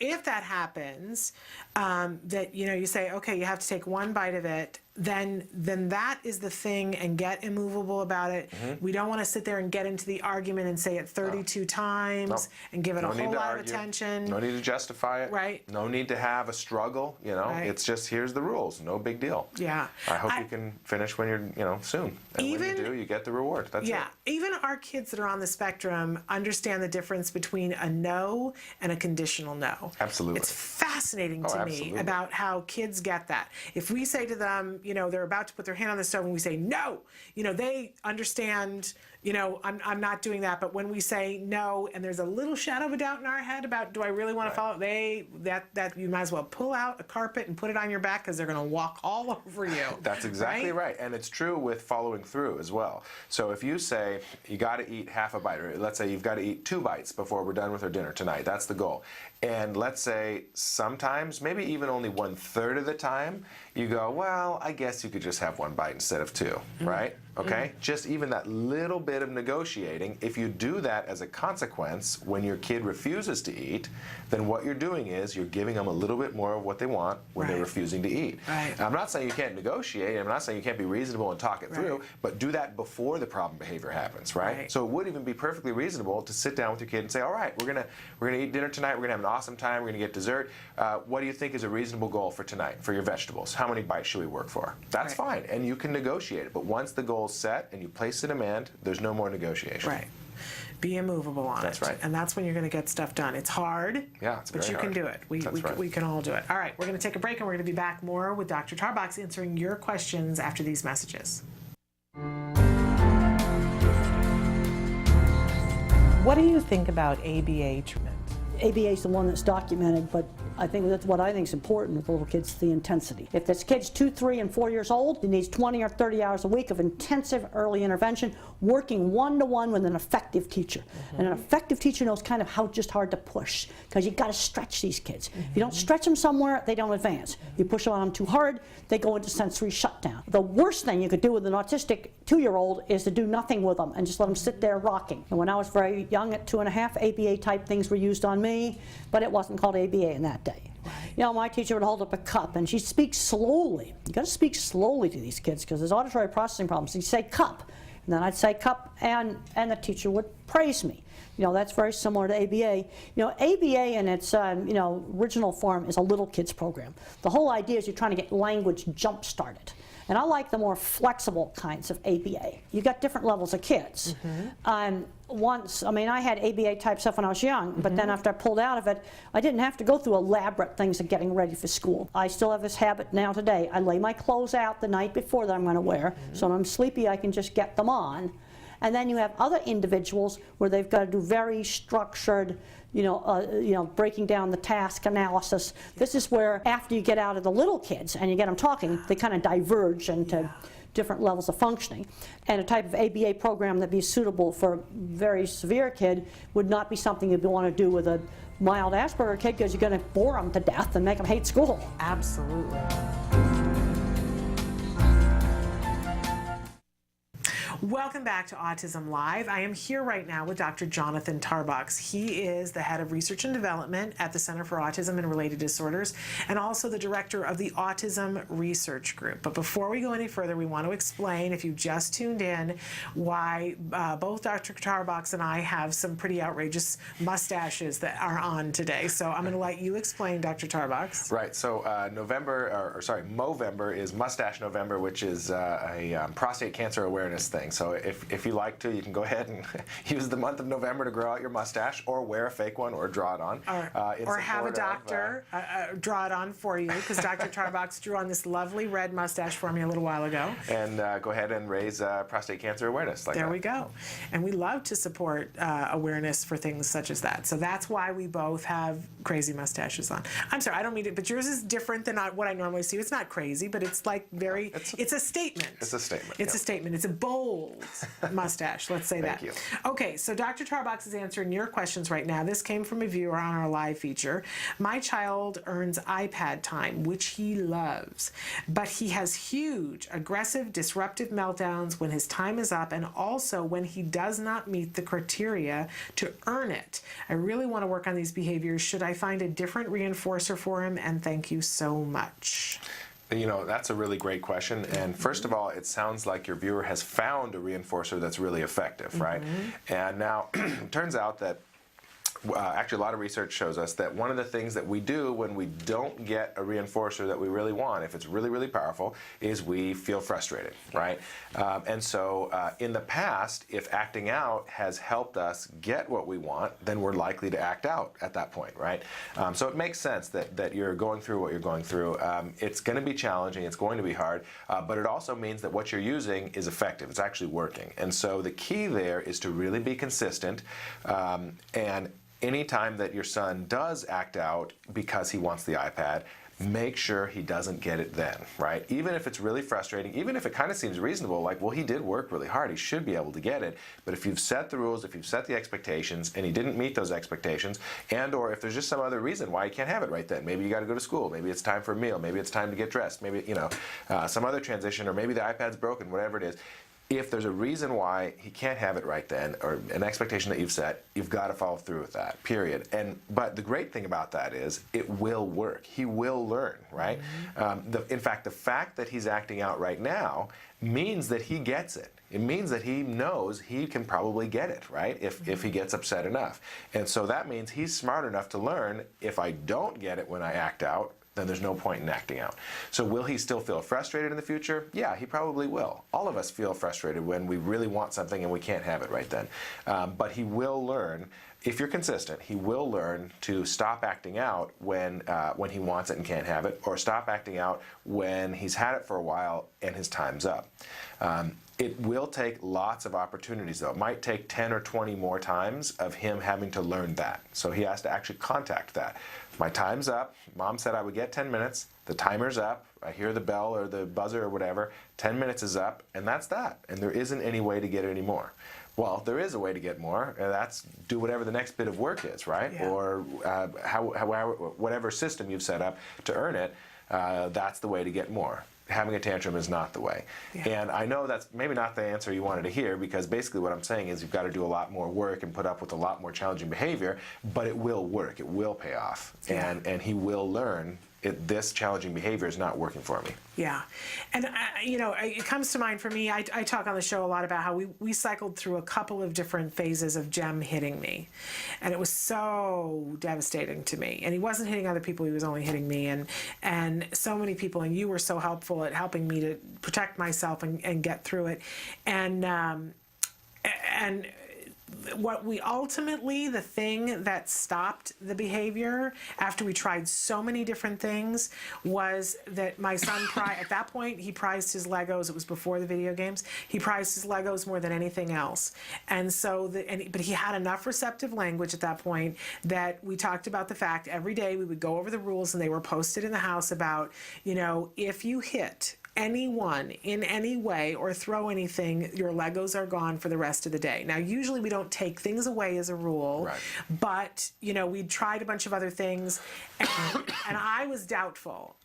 if that happens, that you say, okay, you have to take one bite of it, then that is the thing, and get immovable about it. We don't want to sit there and get into the argument and say it 32 times and give it a whole lot of attention. No need to justify it. Right. No need to have a struggle. It's just, here's the rules. No big deal. Yeah. I hope you can finish when you're soon. And when you do, you get the reward. That's it. Even our kids that are on the spectrum understand the difference between a no and a conditional no. Absolutely. It's fascinating to me about how kids get that. If we say to them, they're about to put their hand on the stove and we say no, they understand, I'm not doing that. But when we say no and there's a little shadow of a doubt in our head about, do I really want to follow, that you might as well pull out a carpet and put it on your back, because they're going to walk all over you. That's exactly right. And it's true with following through as well. So if you say you got to eat half a bite, or let's say you've got to eat 2 bites before we're done with our dinner tonight, that's the goal. And let's say sometimes, maybe even only 1/3 of the time, you go, well, I guess you could just have 1 bite instead of 2, right? Okay? Just even that little bit of negotiating, if you do that as a consequence when your kid refuses to eat, then what you're doing is you're giving them a little bit more of what they want when they're refusing to eat. Now, I'm not saying you can't negotiate, I'm not saying you can't be reasonable and talk it through, but do that before the problem behavior happens, right? So it would even be perfectly reasonable to sit down with your kid and say, all right, we're gonna eat dinner tonight, we're gonna have an awesome time, we're gonna get dessert. What do you think is a reasonable goal for tonight for your vegetables? How many bites should we work for? That's fine, and you can negotiate it, but once the goal's set and you place the demand, there's no more negotiation. Right. Be immovable on it. That's right. And that's when you're going to get stuff done. It's hard, but you can do it. We can all do it. All right, we're going to take a break, and we're going to be back more with Dr. Tarbox answering your questions after these messages. What do you think about ABA treatment? ABA is the one that's documented, but I think that's what I think is important with little kids, the intensity. If this kid's 2, 3, and 4 years old, he needs 20 or 30 hours a week of intensive early intervention, working one-to-one with an effective teacher. And an effective teacher knows kind of how just hard to push, because you've got to stretch these kids. If you don't stretch them somewhere, they don't advance. You push on them too hard, they go into sensory shutdown. The worst thing you could do with an autistic 2-year-old is to do nothing with them and just let them sit there rocking. And when I was very young at 2.5, ABA type things were used on me, but it wasn't called ABA in that day. My teacher would hold up a cup and she'd speak slowly. You got to speak slowly to these kids because there's auditory processing problems. She'd say cup, and then I'd say cup, and the teacher would praise me. That's very similar to ABA. ABA in its original form is a little kids program. The whole idea is you're trying to get language jump-started. And I like the more flexible kinds of ABA. You've got different levels of kids. I had ABA type stuff when I was young, but then after I pulled out of it, I didn't have to go through elaborate things of getting ready for school. I still have this habit now today. I lay my clothes out the night before that I'm going to wear, so when I'm sleepy I can just get them on. And then you have other individuals where they've got to do very structured, breaking down the task analysis. This is where after you get out of the little kids and you get them talking, they kind of diverge into different levels of functioning. And a type of ABA program that'd be suitable for a very severe kid would not be something you'd want to do with a mild Asperger kid, because you're going to bore them to death and make them hate school. Absolutely. Welcome back to Autism Live. I am here right now with Dr. Jonathan Tarbox. He is the head of research and development at the Center for Autism and Related Disorders, and also the director of the Autism Research Group. But before we go any further, we want to explain, if you just tuned in, why both Dr. Tarbox and I have some pretty outrageous mustaches that are on today. So I'm going to let you explain, Dr. Tarbox. Right. So Movember is Mustache November, which is a prostate cancer awareness thing. so if you like to, you can go ahead and use the month of November to grow out your mustache, or wear a fake one, or draw it on. Or have a doctor draw it on for you, because Dr. Tarbox drew on this lovely red mustache for me a little while ago. And go ahead and raise prostate cancer awareness like that. There we go. And we love to support awareness for things such as that. So that's why we both have crazy mustaches on. I'm sorry, I don't mean it, but yours is different than what I normally see. It's not crazy, but it's like it's a statement. It's a statement. It's a statement. It's a bold mustache, let's say that. Thank you. Okay, so Dr. Tarbox is answering your questions right now. This came from a viewer on our live feature. My child earns iPad time, which he loves, but he has huge, aggressive, disruptive meltdowns when his time is up, and also when he does not meet the criteria to earn it. I really want to work on these behaviors. Should I find a different reinforcer for him? And thank you so much. You know, that's a really great question. And first of all, it sounds like your viewer has found a reinforcer that's really effective, right? And now, it turns out that actually a lot of research shows us that one of the things that we do when we don't get a reinforcer that we really want, if it's really, really powerful, is we feel frustrated, right? And so in the past, if acting out has helped us get what we want, then we're likely to act out at that point, right? So it makes sense that you're going through what you're going through. It's going to be challenging, it's going to be hard, but it also means that what you're using is effective, it's actually working. And so the key there is to really be consistent, and anytime that your son does act out because he wants the iPad, make sure he doesn't get it then, right? Even if it's really frustrating, even if it kind of seems reasonable, like, well, he did work really hard, he should be able to get it. But if you've set the rules, if you've set the expectations, and he didn't meet those expectations, and or if there's just some other reason why he can't have it right then, maybe you got to go to school, maybe it's time for a meal, maybe it's time to get dressed, maybe, you know, some other transition, or maybe the iPad's broken, whatever it is. If there's a reason why he can't have it right then, or an expectation that you've set, you've got to follow through with that, period. But the great thing about that is it will work. He will learn, right? In fact, the fact that he's acting out right now means that he gets it. It means that he knows he can probably get it, right, if he gets upset enough. And so that means he's smart enough to learn, if I don't get it when I act out, then there's no point in acting out. So will he still feel frustrated in the future? Yeah, he probably will. All of us feel frustrated when we really want something and we can't have it right then. But he will learn, if you're consistent, he will learn to stop acting out when he wants it and can't have it, or stop acting out when he's had it for a while and his time's up. It will take lots of opportunities, though. It might take 10 or 20 more times of him having to learn that. So he has to actually contact that. My time's up. Mom said I would get 10 minutes. The timer's up. I hear the bell or the buzzer or whatever. 10 minutes is up, and that's that. And there isn't any way to get any more. Well, there is a way to get more, and that's do whatever the next bit of work is, right? Yeah. Or whatever system you've set up to earn it, that's the way to get more. Having a tantrum is not the way. Yeah. And I know that's maybe not the answer you wanted to hear, because basically what I'm saying is you've got to do a lot more work and put up with a lot more challenging behavior, but it will work. It will pay off. Yeah. And he will learn this challenging behavior is not working for me. Yeah. And, you know, it comes to mind for me, I talk on the show a lot about how we cycled through a couple of different phases of Jem hitting me. And it was so devastating to me. And he wasn't hitting other people, he was only hitting me. And so many people, and you were so helpful at helping me to protect myself and get through it. And what we ultimately, the thing that stopped the behavior after we tried so many different things, was that my son at that point, he prized his Legos. It was before the video games. He prized his Legos more than anything else. And so, but he had enough receptive language at that point that we talked about the fact every day we would go over the rules, and they were posted in the house about, you know, if you hit anyone in any way or throw anything, your Legos are gone for the rest of the day. Now, usually we don't take things away as a rule, right. But, you know, we'd tried a bunch of other things, and I was doubtful.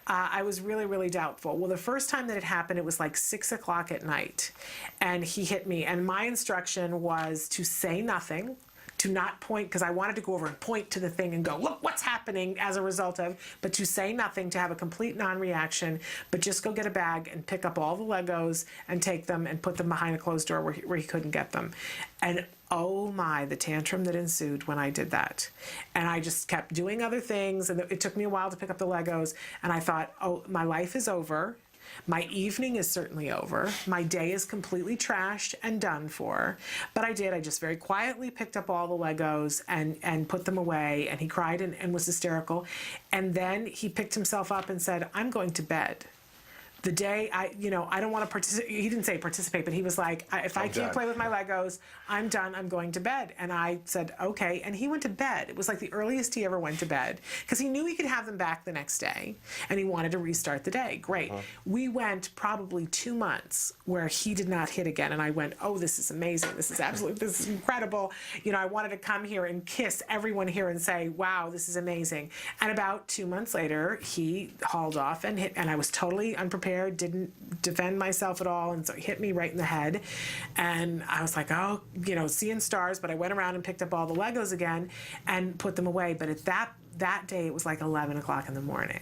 I was really, really doubtful. Well, the first time that it happened, it was like 6 o'clock at night, and he hit me, and my instruction was to say nothing, to not point, because I wanted to go over and point to the thing and go, look what's happening as a result of, but to say nothing, to have a complete non-reaction, but just go get a bag and pick up all the Legos and take them and put them behind a closed door where he couldn't get them. And oh my, the tantrum that ensued when I did that. And I just kept doing other things, and it took me a while to pick up the Legos, and I thought, oh, my life is over. My evening is certainly over. My day is completely trashed and done for. But I just very quietly picked up all the Legos and put them away, and he cried and was hysterical. And then he picked himself up and said, I'm going to bed. The day I don't want to participate. He didn't say participate, but he was like, if I can't play with my Legos, I'm done. I'm going to bed. And I said, okay. And he went to bed. It was like the earliest he ever went to bed because he knew he could have them back the next day, and he wanted to restart the day. Great. We went probably 2 months where he did not hit again, and I went, oh, this is amazing. This is incredible. I wanted to come here and kiss everyone here and say, wow, this is amazing. And about 2 months later, he hauled off and hit, and I was totally unprepared. Didn't defend myself at all, and so he hit me right in the head. And I was like, oh, seeing stars. But I went around and picked up all the Legos again and put them away. But at that day, it was like 11 o'clock in the morning.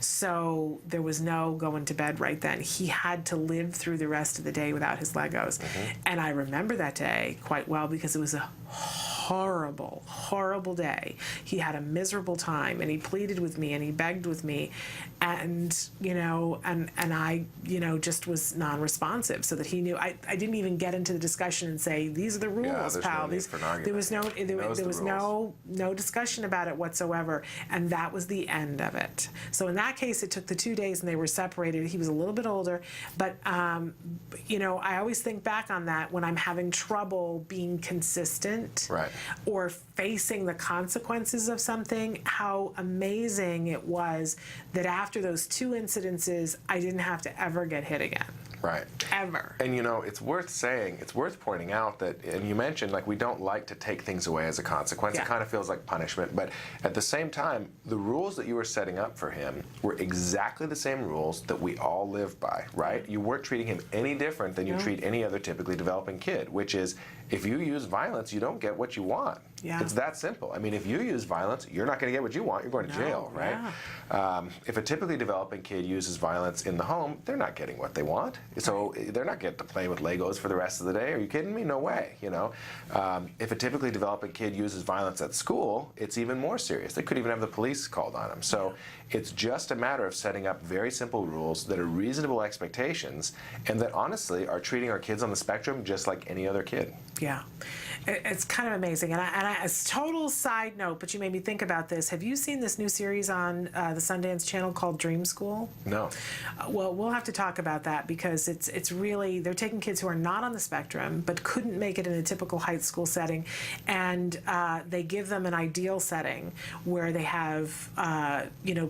So there was no going to bed right then. He had to live through the rest of the day without his Legos. And I remember that day quite well because it was a horrible, horrible day. He had a miserable time, and he pleaded with me and he begged with me, and I just was non-responsive, so that he knew. I didn't even get into the discussion and say, these are the rules, pal. There was no discussion about it whatsoever, and that was the end of it. So in that case, it took the 2 days, and they were separated. He was a little bit older, but I always think back on that when I'm having trouble being consistent. Right. Or facing the consequences of something, how amazing it was that after those 2 incidences, I didn't have to ever get hit again. Right. Ever. And it's worth pointing out that, and you mentioned, we don't like to take things away as a consequence. Yeah. It kind of feels like punishment. But at the same time, the rules that you were setting up for him were exactly the same rules that we all live by, right? You weren't treating him any different than you treat any other typically developing kid, which is, if you use violence, you don't get what you want. Yeah. It's that simple. I mean, if you use violence, you're not going to get what you want. You're going to jail, right? Yeah. If a typically developing kid uses violence in the home, they're not getting what they want. So they're not getting to play with Legos for the rest of the day. Are you kidding me? No way. If a typically developing kid uses violence at school, it's even more serious. They could even have the police called on them. So it's just a matter of setting up very simple rules that are reasonable expectations, and that honestly are treating our kids on the spectrum just like any other kid. Yeah. It's kind of amazing. And as a total side note, but you made me think about this. Have you seen this new series on the Sundance Channel called Dream School? No. Well, we'll have to talk about that because it's really, they're taking kids who are not on the spectrum but couldn't make it in a typical high school setting, and they give them an ideal setting where they have,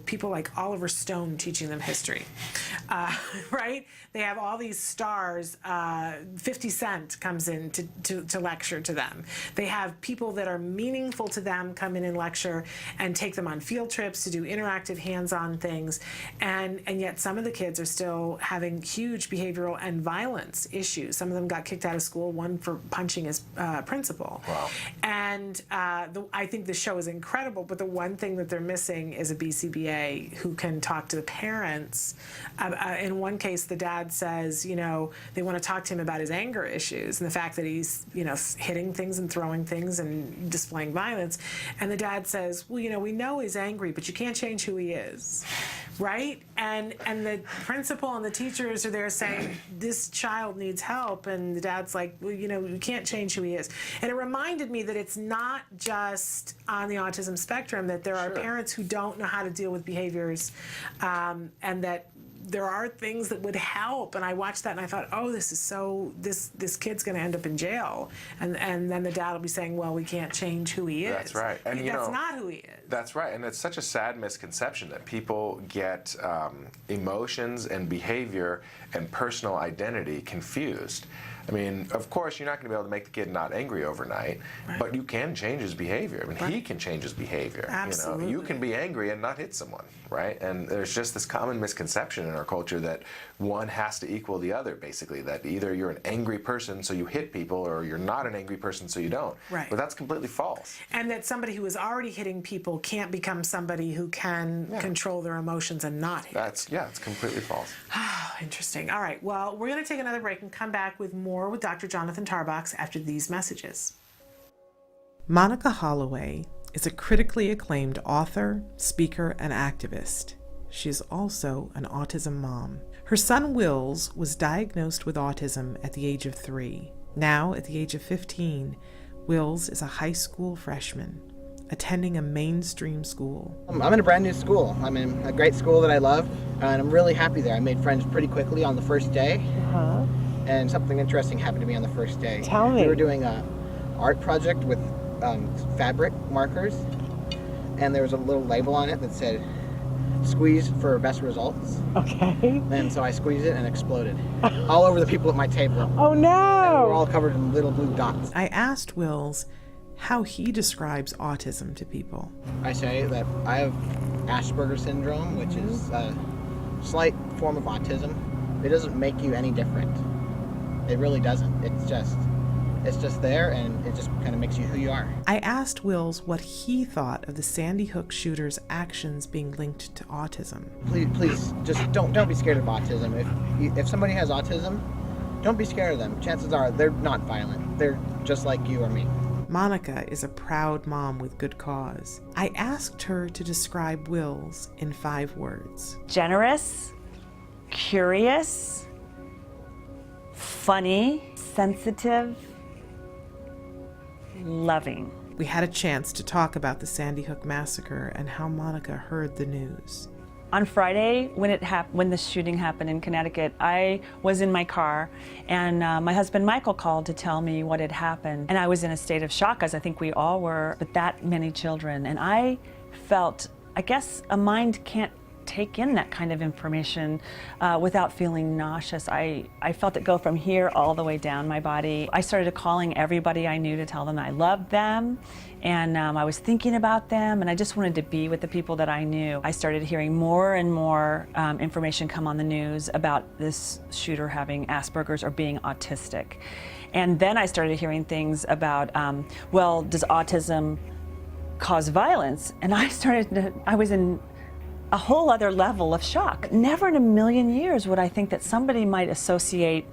people like Oliver Stone teaching them history, right? They have all these stars. 50 Cent comes in to lecture to them. They have people that are meaningful to them come in and lecture and take them on field trips to do interactive hands-on things, and yet some of the kids are still having huge behavioral and violence issues. Some of them got kicked out of school, one for punching his principal. Wow. And I think the show is incredible, but the one thing that they're missing is a BCBA who can talk to the parents. In one case, the dad says, they want to talk to him about his anger issues and the fact that he's, hitting things and throwing things and displaying violence. And the dad says, well, we know he's angry, but you can't change who he is, right? And the principal and the teachers are there saying, this child needs help. And the dad's like, well, you can't change who he is. And it reminded me that it's not just on the autism spectrum, that there are parents who don't know how to deal with behaviors, and that there are things that would help. And I watched that and I thought, oh, this kid's going to end up in jail. And then the dad will be saying, well, we can't change who he is. That's right. And that's not who he is. That's right. And it's such a sad misconception that people get emotions and behavior and personal identity confused. I mean, of course, you're not going to be able to make the kid not angry overnight, but you can change his behavior. I mean, he can change his behavior. Absolutely. You can be angry and not hit someone, right? And there's just this common misconception in our culture that one has to equal the other, basically, that either you're an angry person so you hit people, or you're not an angry person so you don't. Right. But that's completely false. And that somebody who is already hitting people can't become somebody who can control their emotions and not hit. It's completely false. Interesting. All right. Well, we're going to take another break and come back with more with Dr. Jonathan Tarbox after these messages. Monica Holloway is a critically acclaimed author, speaker, and activist. She is also an autism mom. Her son Wills was diagnosed with autism at the age of 3. Now, at the age of 15, Wills is a high school freshman, attending a mainstream school. I'm in a brand new school. I'm in a great school that I love, and I'm really happy there. I made friends pretty quickly on the first day, and something interesting happened to me on the first day. Tell me. We were doing an art project with fabric markers, and there was a little label on it that said, "Squeeze for best results." Okay. And so I squeezed it and it exploded all over the people at my table. Oh no! And we were all covered in little blue dots. I asked Wills how he describes autism to people. I say that I have Asperger's syndrome, which is a slight form of autism. It doesn't make you any different. It really doesn't. It's just there, and it just kind of makes you who you are. I asked Wills what he thought of the Sandy Hook shooter's actions being linked to autism. Please, just don't be scared of autism. If somebody has autism, don't be scared of them. Chances are they're not violent. They're just like you or me. Monica is a proud mom with good cause. I asked her to describe Wills in 5 words. Generous, curious, funny, sensitive, loving. We had a chance to talk about the Sandy Hook massacre and how Monica heard the news. On Friday, when the shooting happened in Connecticut, I was in my car, and my husband Michael called to tell me what had happened. And I was in a state of shock, as I think we all were, but that many children. And I felt, I guess a mind can't take in that kind of information without feeling nauseous. I felt it go from here all the way down my body. I started calling everybody I knew to tell them I loved them, and I was thinking about them, and I just wanted to be with the people that I knew. I started hearing more and more information come on the news about this shooter having Asperger's or being autistic. And then I started hearing things about, well, does autism cause violence? And I was in a whole other level of shock. Never in a million years would I think that somebody might associate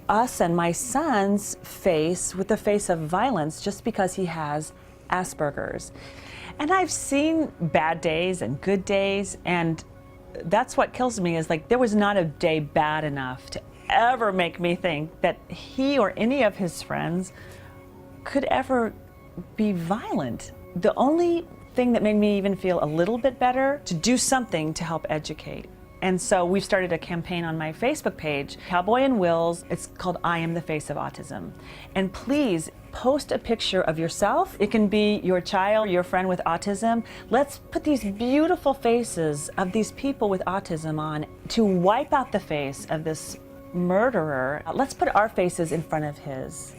us and my son's face with the face of violence just because he has Asperger's. And I've seen bad days and good days, and that's what kills me, is like there was not a day bad enough to ever make me think that he or any of his friends could ever be violent. The only thing that made me even feel a little bit better, to do something to help educate. And so we've started a campaign on my Facebook page, Cowboy and Wills. It's called I Am the Face of Autism. And please post a picture of yourself. It can be your child, your friend with autism. Let's put these beautiful faces of these people with autism on to wipe out the face of this murderer. Let's put our faces in front of his.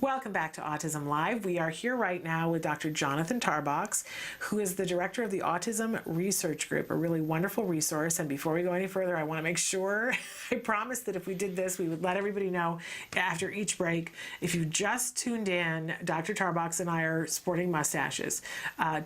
Welcome back to Autism Live. We are here right now with Dr. Jonathan Tarbox, who is the director of the Autism Research Group, a really wonderful resource. And before we go any further, I want to make sure, I promised that if we did this, we would let everybody know after each break. If you just tuned in, Dr. Tarbox and I are sporting mustaches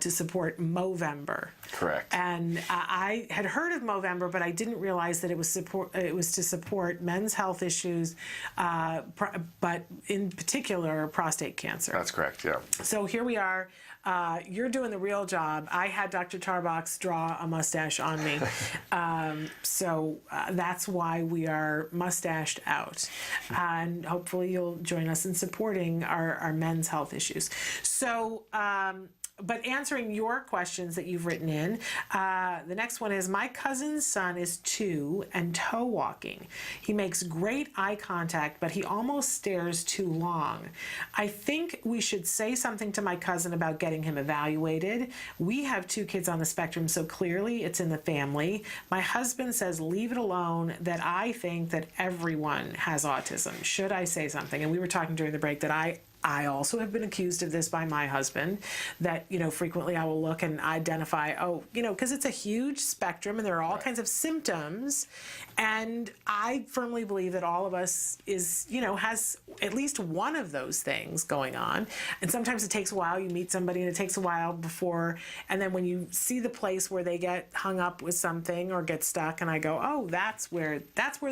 to support Movember. Correct. And I had heard of Movember, but I didn't realize that it was to support men's health issues, but in particular, prostate cancer. That's correct, yeah. So here we are. You're doing the real job. I had Dr. Tarbox draw a mustache on me. So that's why we are mustached out. And hopefully you'll join us in supporting our men's health issues. So, but answering your questions that you've written in, the next one is, my cousin's son is 2 and toe walking. He makes great eye contact, but he almost stares too long. I think we should say something to my cousin about getting him evaluated. We have 2 kids on the spectrum, so clearly it's in the family. My husband says leave it alone, that I think that everyone has autism. Should I say something? And we were talking during the break that I also have been accused of this by my husband, that, frequently I will look and identify, because it's a huge spectrum and there are all kinds of symptoms. And I firmly believe that all of us has at least one of those things going on. And sometimes it takes a while. You meet somebody and it takes a while before, and then when you see the place where they get hung up with something or get stuck, and I go, oh, that's where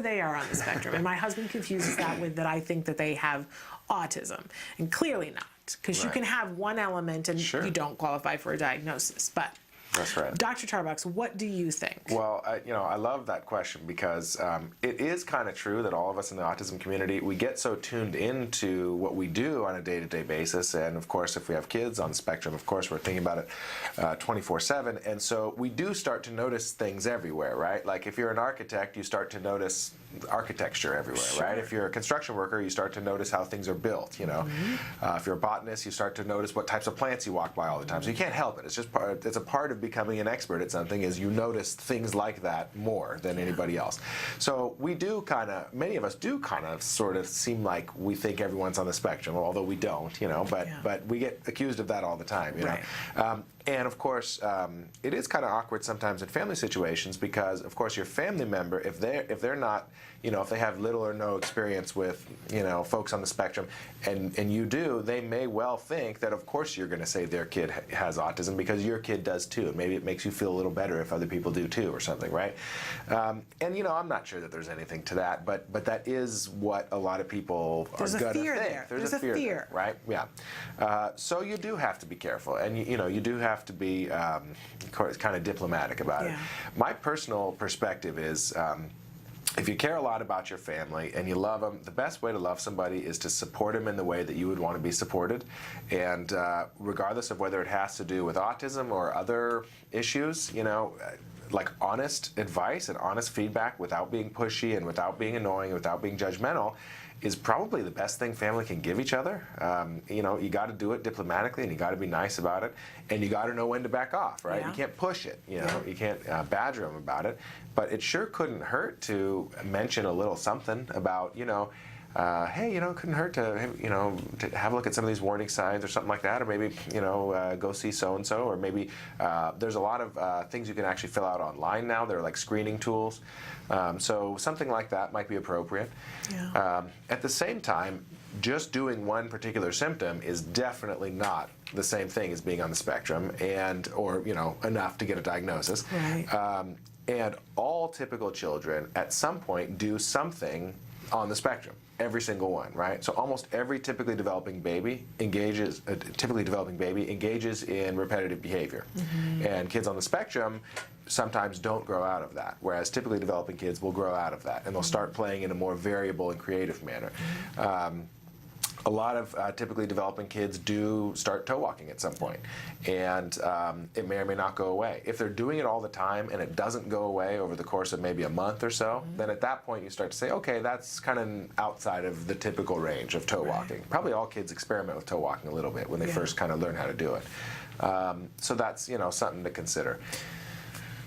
they are on the spectrum. And my husband confuses that with that I think that they have autism, and clearly not, because you can have one element and you don't qualify for a diagnosis. But That's right. Dr. Tarbox, what do you think? Well, I love that question because it is kind of true that all of us in the autism community, we get so tuned into what we do on a day-to-day basis. And of course, if we have kids on the spectrum, of course, we're thinking about it 24/7. And so we do start to notice things everywhere, right? Like if you're an architect, you start to notice architecture everywhere, right? If you're a construction worker, you start to notice how things are built, If you're a botanist, you start to notice what types of plants you walk by all the time. So you can't help it. It's just it's a part of becoming an expert at something is you notice things like that more than anybody else. So we do many of us do sort of seem like we think everyone's on the spectrum, although we don't, but we get accused of that all the time, know. And of course, it is kind of awkward sometimes in family situations because, of course, your family member, if they're not, if they have little or no experience with, folks on the spectrum, and you do, they may well think that, of course, you're going to say their kid has autism because your kid does too. Maybe it makes you feel a little better if other people do too, or something, right? And I'm not sure that there's anything to that, but that is what a lot kind of think. There's a fear there, right? Yeah. So you do have to be careful, and you do have to be kind of diplomatic about it. My personal perspective is if you care a lot about your family and you love them, the best way to love somebody is to support them in the way that you would want to be supported. And regardless of whether it has to do with autism or other issues, like honest advice and honest feedback without being pushy and without being annoying, without being judgmental, is probably the best thing family can give each other. You got to do it diplomatically, and you got to be nice about it, and you got to know when to back off, right? You can't push it, you can't badger them about it, but it sure couldn't hurt to mention a little something about, hey, it couldn't hurt to, to have a look at some of these warning signs or something like that, or maybe, go see so-and-so, or maybe there's a lot of things you can actually fill out online now. They're like screening tools. So something like that might be appropriate. At the same time, just doing one particular symptom is definitely not the same thing as being on the spectrum or enough to get a diagnosis. Right. And all typical children at some point do something on the spectrum. Every single one, right? So almost every typically developing baby engages in repetitive behavior. And kids on the spectrum sometimes don't grow out of that, whereas typically developing kids will grow out of that, and they'll start playing in a more variable and creative manner. A lot of typically developing kids do start toe walking at some point, and it may or may not go away. If they're doing it all the time and it doesn't go away over the course of maybe a month or so, then at that point you start to say, okay, that's kind of outside of the typical range of toe walking. Probably all kids experiment with toe walking a little bit when they first kind of learn how to do it. So that's something to consider.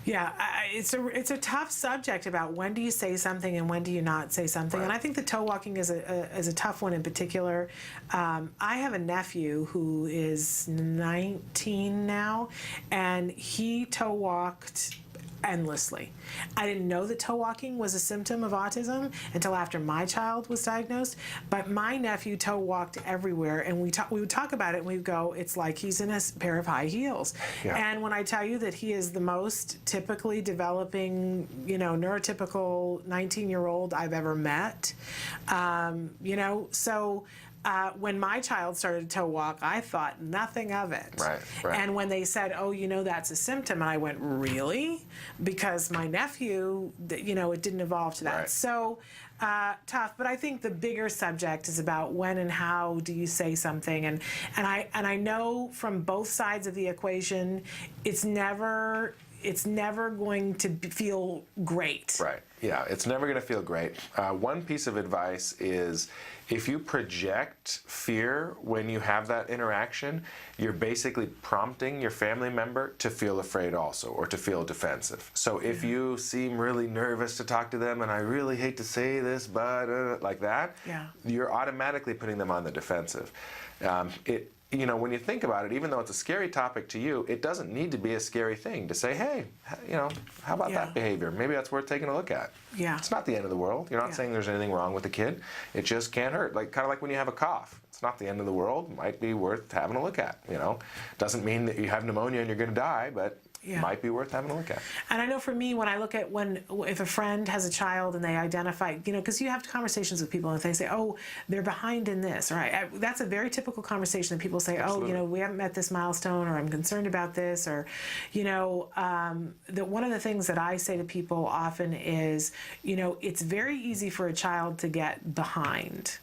Yeah, it's a tough subject about when do you say something and when do you not say something. And I think the toe walking is a tough one in particular. I have a nephew who is 19 now, and he toe walked endlessly. I didn't know that toe walking was a symptom of autism until after my child was diagnosed, but my nephew toe walked everywhere, and we would talk about it and we'd go, it's like he's in a pair of high heels. And when I tell you that he is the most typically developing, neurotypical 19-year-old I've ever met, so when my child started to toe walk, I thought nothing of it. Right. And when they said, oh, that's a symptom, and I went, really? Because my nephew, it didn't evolve to that. Right. So tough. But I think the bigger subject is about when and how do you say something. And I know from both sides of the equation, it's never going to feel great. Right. Yeah, it's never going to feel great. One piece of advice is if you project fear when you have that interaction, you're basically prompting your family member to feel afraid also, or to feel defensive. So if you seem really nervous to talk to them, and I really hate to say this, but like that, you're automatically putting them on the defensive. When you think about it, even though it's a scary topic to you, it doesn't need to be a scary thing to say, hey, how about that behavior? Maybe that's worth taking a look at. Yeah. It's not the end of the world. You're not saying there's anything wrong with the kid. It just can't hurt. Kind of like when you have a cough. It's not the end of the world. It might be worth having a look at. Doesn't mean that you have pneumonia and you're going to die, but might be worth having a look at. And I know for me, when I look at if a friend has a child and they identify, because you have conversations with people and they say, oh, they're behind in this, right? That's a very typical conversation that people say, Absolutely. oh, we haven't met this milestone, or I'm concerned about this, or, one of the things that I say to people often is, it's very easy for a child to get behind.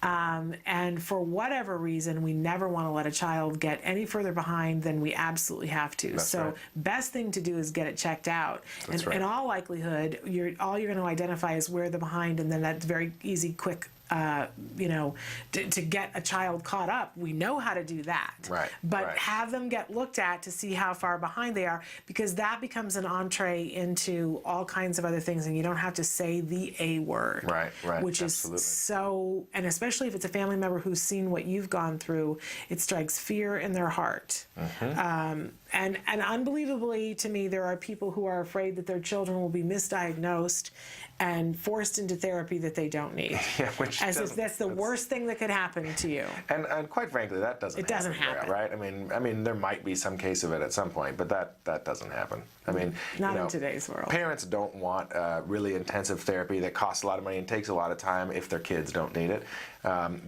And for whatever reason, we never want to let a child get any further behind than we absolutely have to. That's so right. Best thing to do is get it checked out. That's and right. in all likelihood, all you're going to identify is where they're behind, and then that's very easy, quick. To get a child caught up, we know how to do that. Right. But right. have them get looked at to see how far behind they are, because that becomes an entree into all kinds of other things, and you don't have to say the A word. Right. Right. Which Absolutely. is so, and especially if it's a family member who's seen what you've gone through, it strikes fear in their heart. Mm-hmm. And unbelievably to me, there are people who are afraid that their children will be misdiagnosed and forced into therapy that they don't need. Yeah, which as if that's the worst thing that could happen to you. And quite frankly, that doesn't. It doesn't happen, right? I mean, there might be some case of it at some point, but that doesn't happen. I mean, not in today's world. Parents don't want really intensive therapy that costs a lot of money and takes a lot of time if their kids don't need it.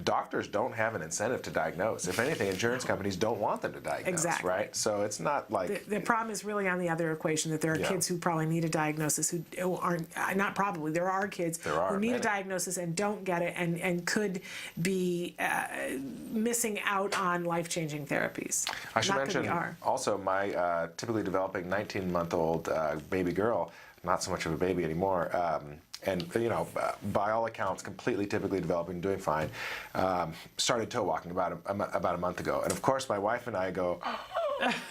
Doctors don't have an incentive to diagnose. If anything, insurance companies don't want them to diagnose. Exactly. Right? So it's not like the problem is really on the other equation, that there are kids who probably need a diagnosis who aren't, not probably, there are kids who need a diagnosis and don't get it, and could be missing out on life-changing therapies. I should mention also my typically developing 19-month-old baby girl, not so much of a baby anymore, and by all accounts, completely typically developing, doing fine. Started toe walking about a month ago, and of course my wife and I go,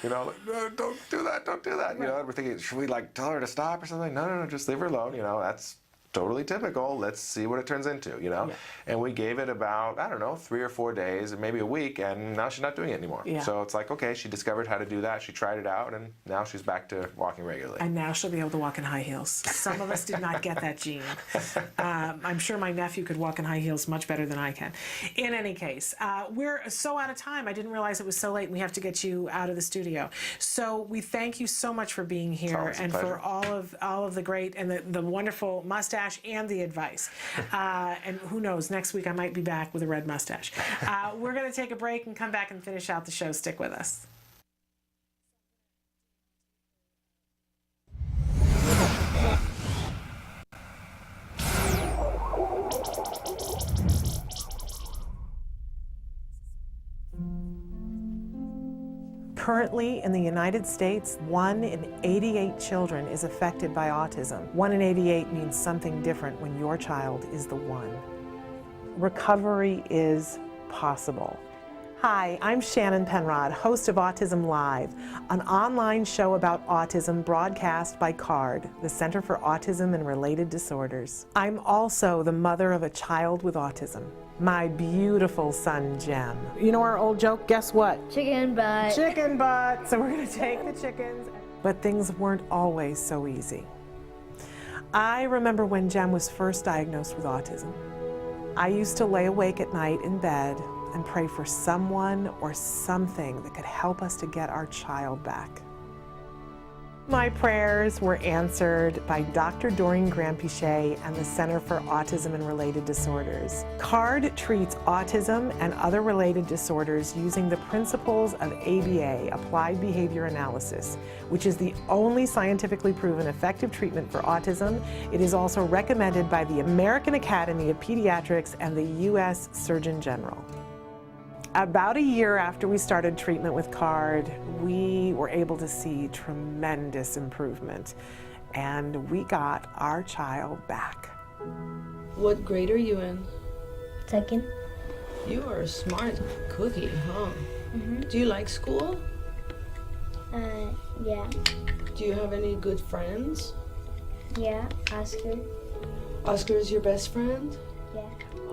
don't do that, don't do that. Right. We're thinking, should we tell her to stop or something? No, just leave her alone. That's totally typical. Let's see what it turns into. Yeah. And we gave it about 3 or 4 days, maybe a week, and now she's not doing it anymore. Yeah. So it's like, okay, she discovered how to do that. She tried it out, and now she's back to walking regularly. And now she'll be able to walk in high heels. Some of us did not get that gene. I'm sure my nephew could walk in high heels much better than I can. In any case, we're so out of time. I didn't realize it was so late, and we have to get you out of the studio. So we thank you so much for being here, and for all of the great and the wonderful mustache and the advice. And who knows, next week I might be back with a red mustache. We're going to take a break and come back and finish out the show. Stick with us. Currently, in the United States, 1 in 88 children is affected by autism. 1 in 88 means something different when your child is the one. Recovery is possible. Hi, I'm Shannon Penrod, host of Autism-Live, an online show about autism broadcast by CARD, the Center for Autism and Related Disorders. I'm also the mother of a child with autism, my beautiful son, Jem. You know our old joke, guess what? Chicken butt. Chicken butt. So we're going to take the chickens. But things weren't always so easy. I remember when Jem was first diagnosed with autism. I used to lay awake at night in bed and pray for someone or something that could help us to get our child back. My prayers were answered by Dr. Doreen Grandpichet and the Center for Autism and Related Disorders. CARD treats autism and other related disorders using the principles of ABA, Applied Behavior Analysis, which is the only scientifically proven effective treatment for autism. It is also recommended by the American Academy of Pediatrics and the U.S. Surgeon General. About a year after we started treatment with CARD, we were able to see tremendous improvement, and we got our child back. What grade are you in? Second. You are a smart cookie, huh? Mm-hmm. Do you like school? Yeah. Do you have any good friends? Yeah, Oscar. Oscar is your best friend? Yeah.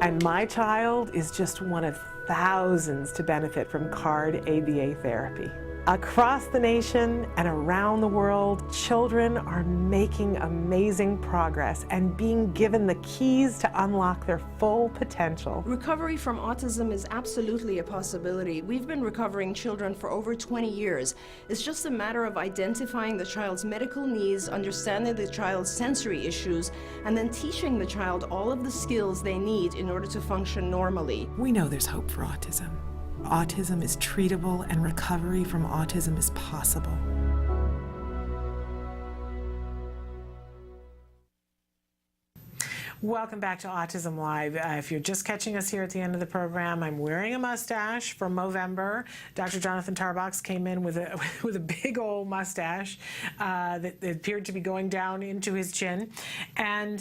And my child is just one of thousands to benefit from CARD ABA therapy. Across the nation and around the world, children are making amazing progress and being given the keys to unlock their full potential. Recovery from autism is absolutely a possibility. We've been recovering children for over 20 years. It's just a matter of identifying the child's medical needs, understanding the child's sensory issues, and then teaching the child all of the skills they need in order to function normally. We know there's hope for autism. Autism is treatable and recovery from autism is possible. Welcome back to Autism Live. If you're just catching us here at the end of the program, I'm wearing a mustache from Movember. Dr. Jonathan Tarbox came in with a big old mustache that appeared to be going down into his chin. And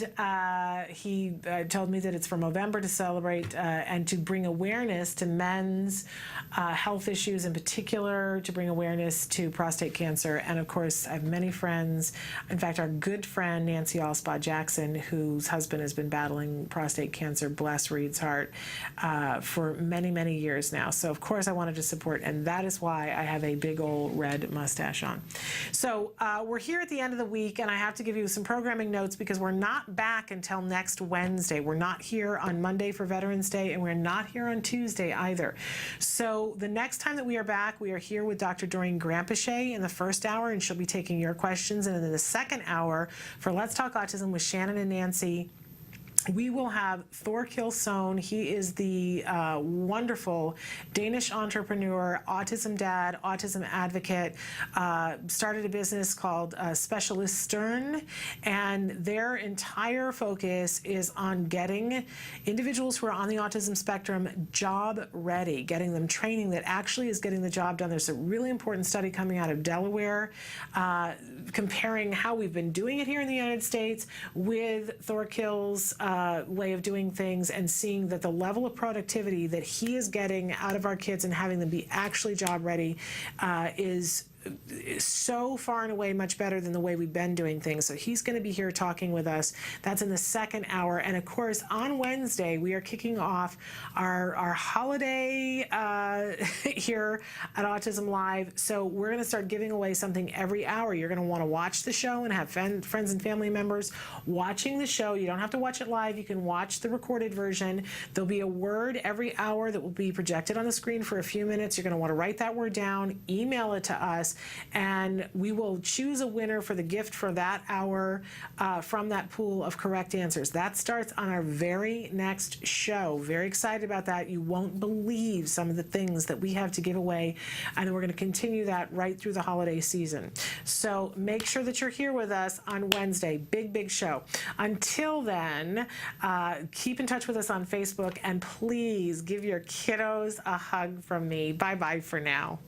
he told me that it's for Movember to celebrate and to bring awareness to men's health issues, in particular to bring awareness to prostate cancer. And of course, I have many friends. In fact, our good friend Nancy Alspaugh Jackson, whose husband has been battling prostate cancer, bless Reed's heart, for many, many years now. So of course I wanted to support, and that is why I have a big old red mustache on. So we're here at the end of the week, and I have to give you some programming notes because we're not back until next Wednesday. We're not here on Monday for Veterans Day, and we're not here on Tuesday either. So the next time that we are back, we are here with Dr. Doreen Grandpichet in the first hour, and she'll be taking your questions. And in the second hour for Let's Talk Autism with Shannon and Nancy, we will have Thorkild Sohn. He is the wonderful Danish entrepreneur, autism dad, autism advocate, started a business called Specialisterne, and their entire focus is on getting individuals who are on the autism spectrum job ready, getting them training that actually is getting the job done. There's a really important study coming out of Delaware comparing how we've been doing it here in the United States with Thorkild's way of doing things, and seeing that the level of productivity that he is getting out of our kids and having them be actually job ready is so far and away much better than the way we've been doing things. So he's going to be here talking with us. That's in the second hour. And of course, on Wednesday, we are kicking off our holiday here at Autism Live. So we're going to start giving away something every hour. You're going to want to watch the show and have friends and family members watching the show. You don't have to watch it live. You can watch the recorded version. There'll be a word every hour that will be projected on the screen for a few minutes. You're going to want to write that word down, email it to us, and we will choose a winner for the gift for that hour from that pool of correct answers. That starts on our very next show. Very excited about that. You won't believe some of the things that we have to give away, and we're going to continue that right through the holiday season. So make sure that you're here with us on Wednesday. Big, big show. Until then, keep in touch with us on Facebook, and please give your kiddos a hug from me. Bye-bye for now.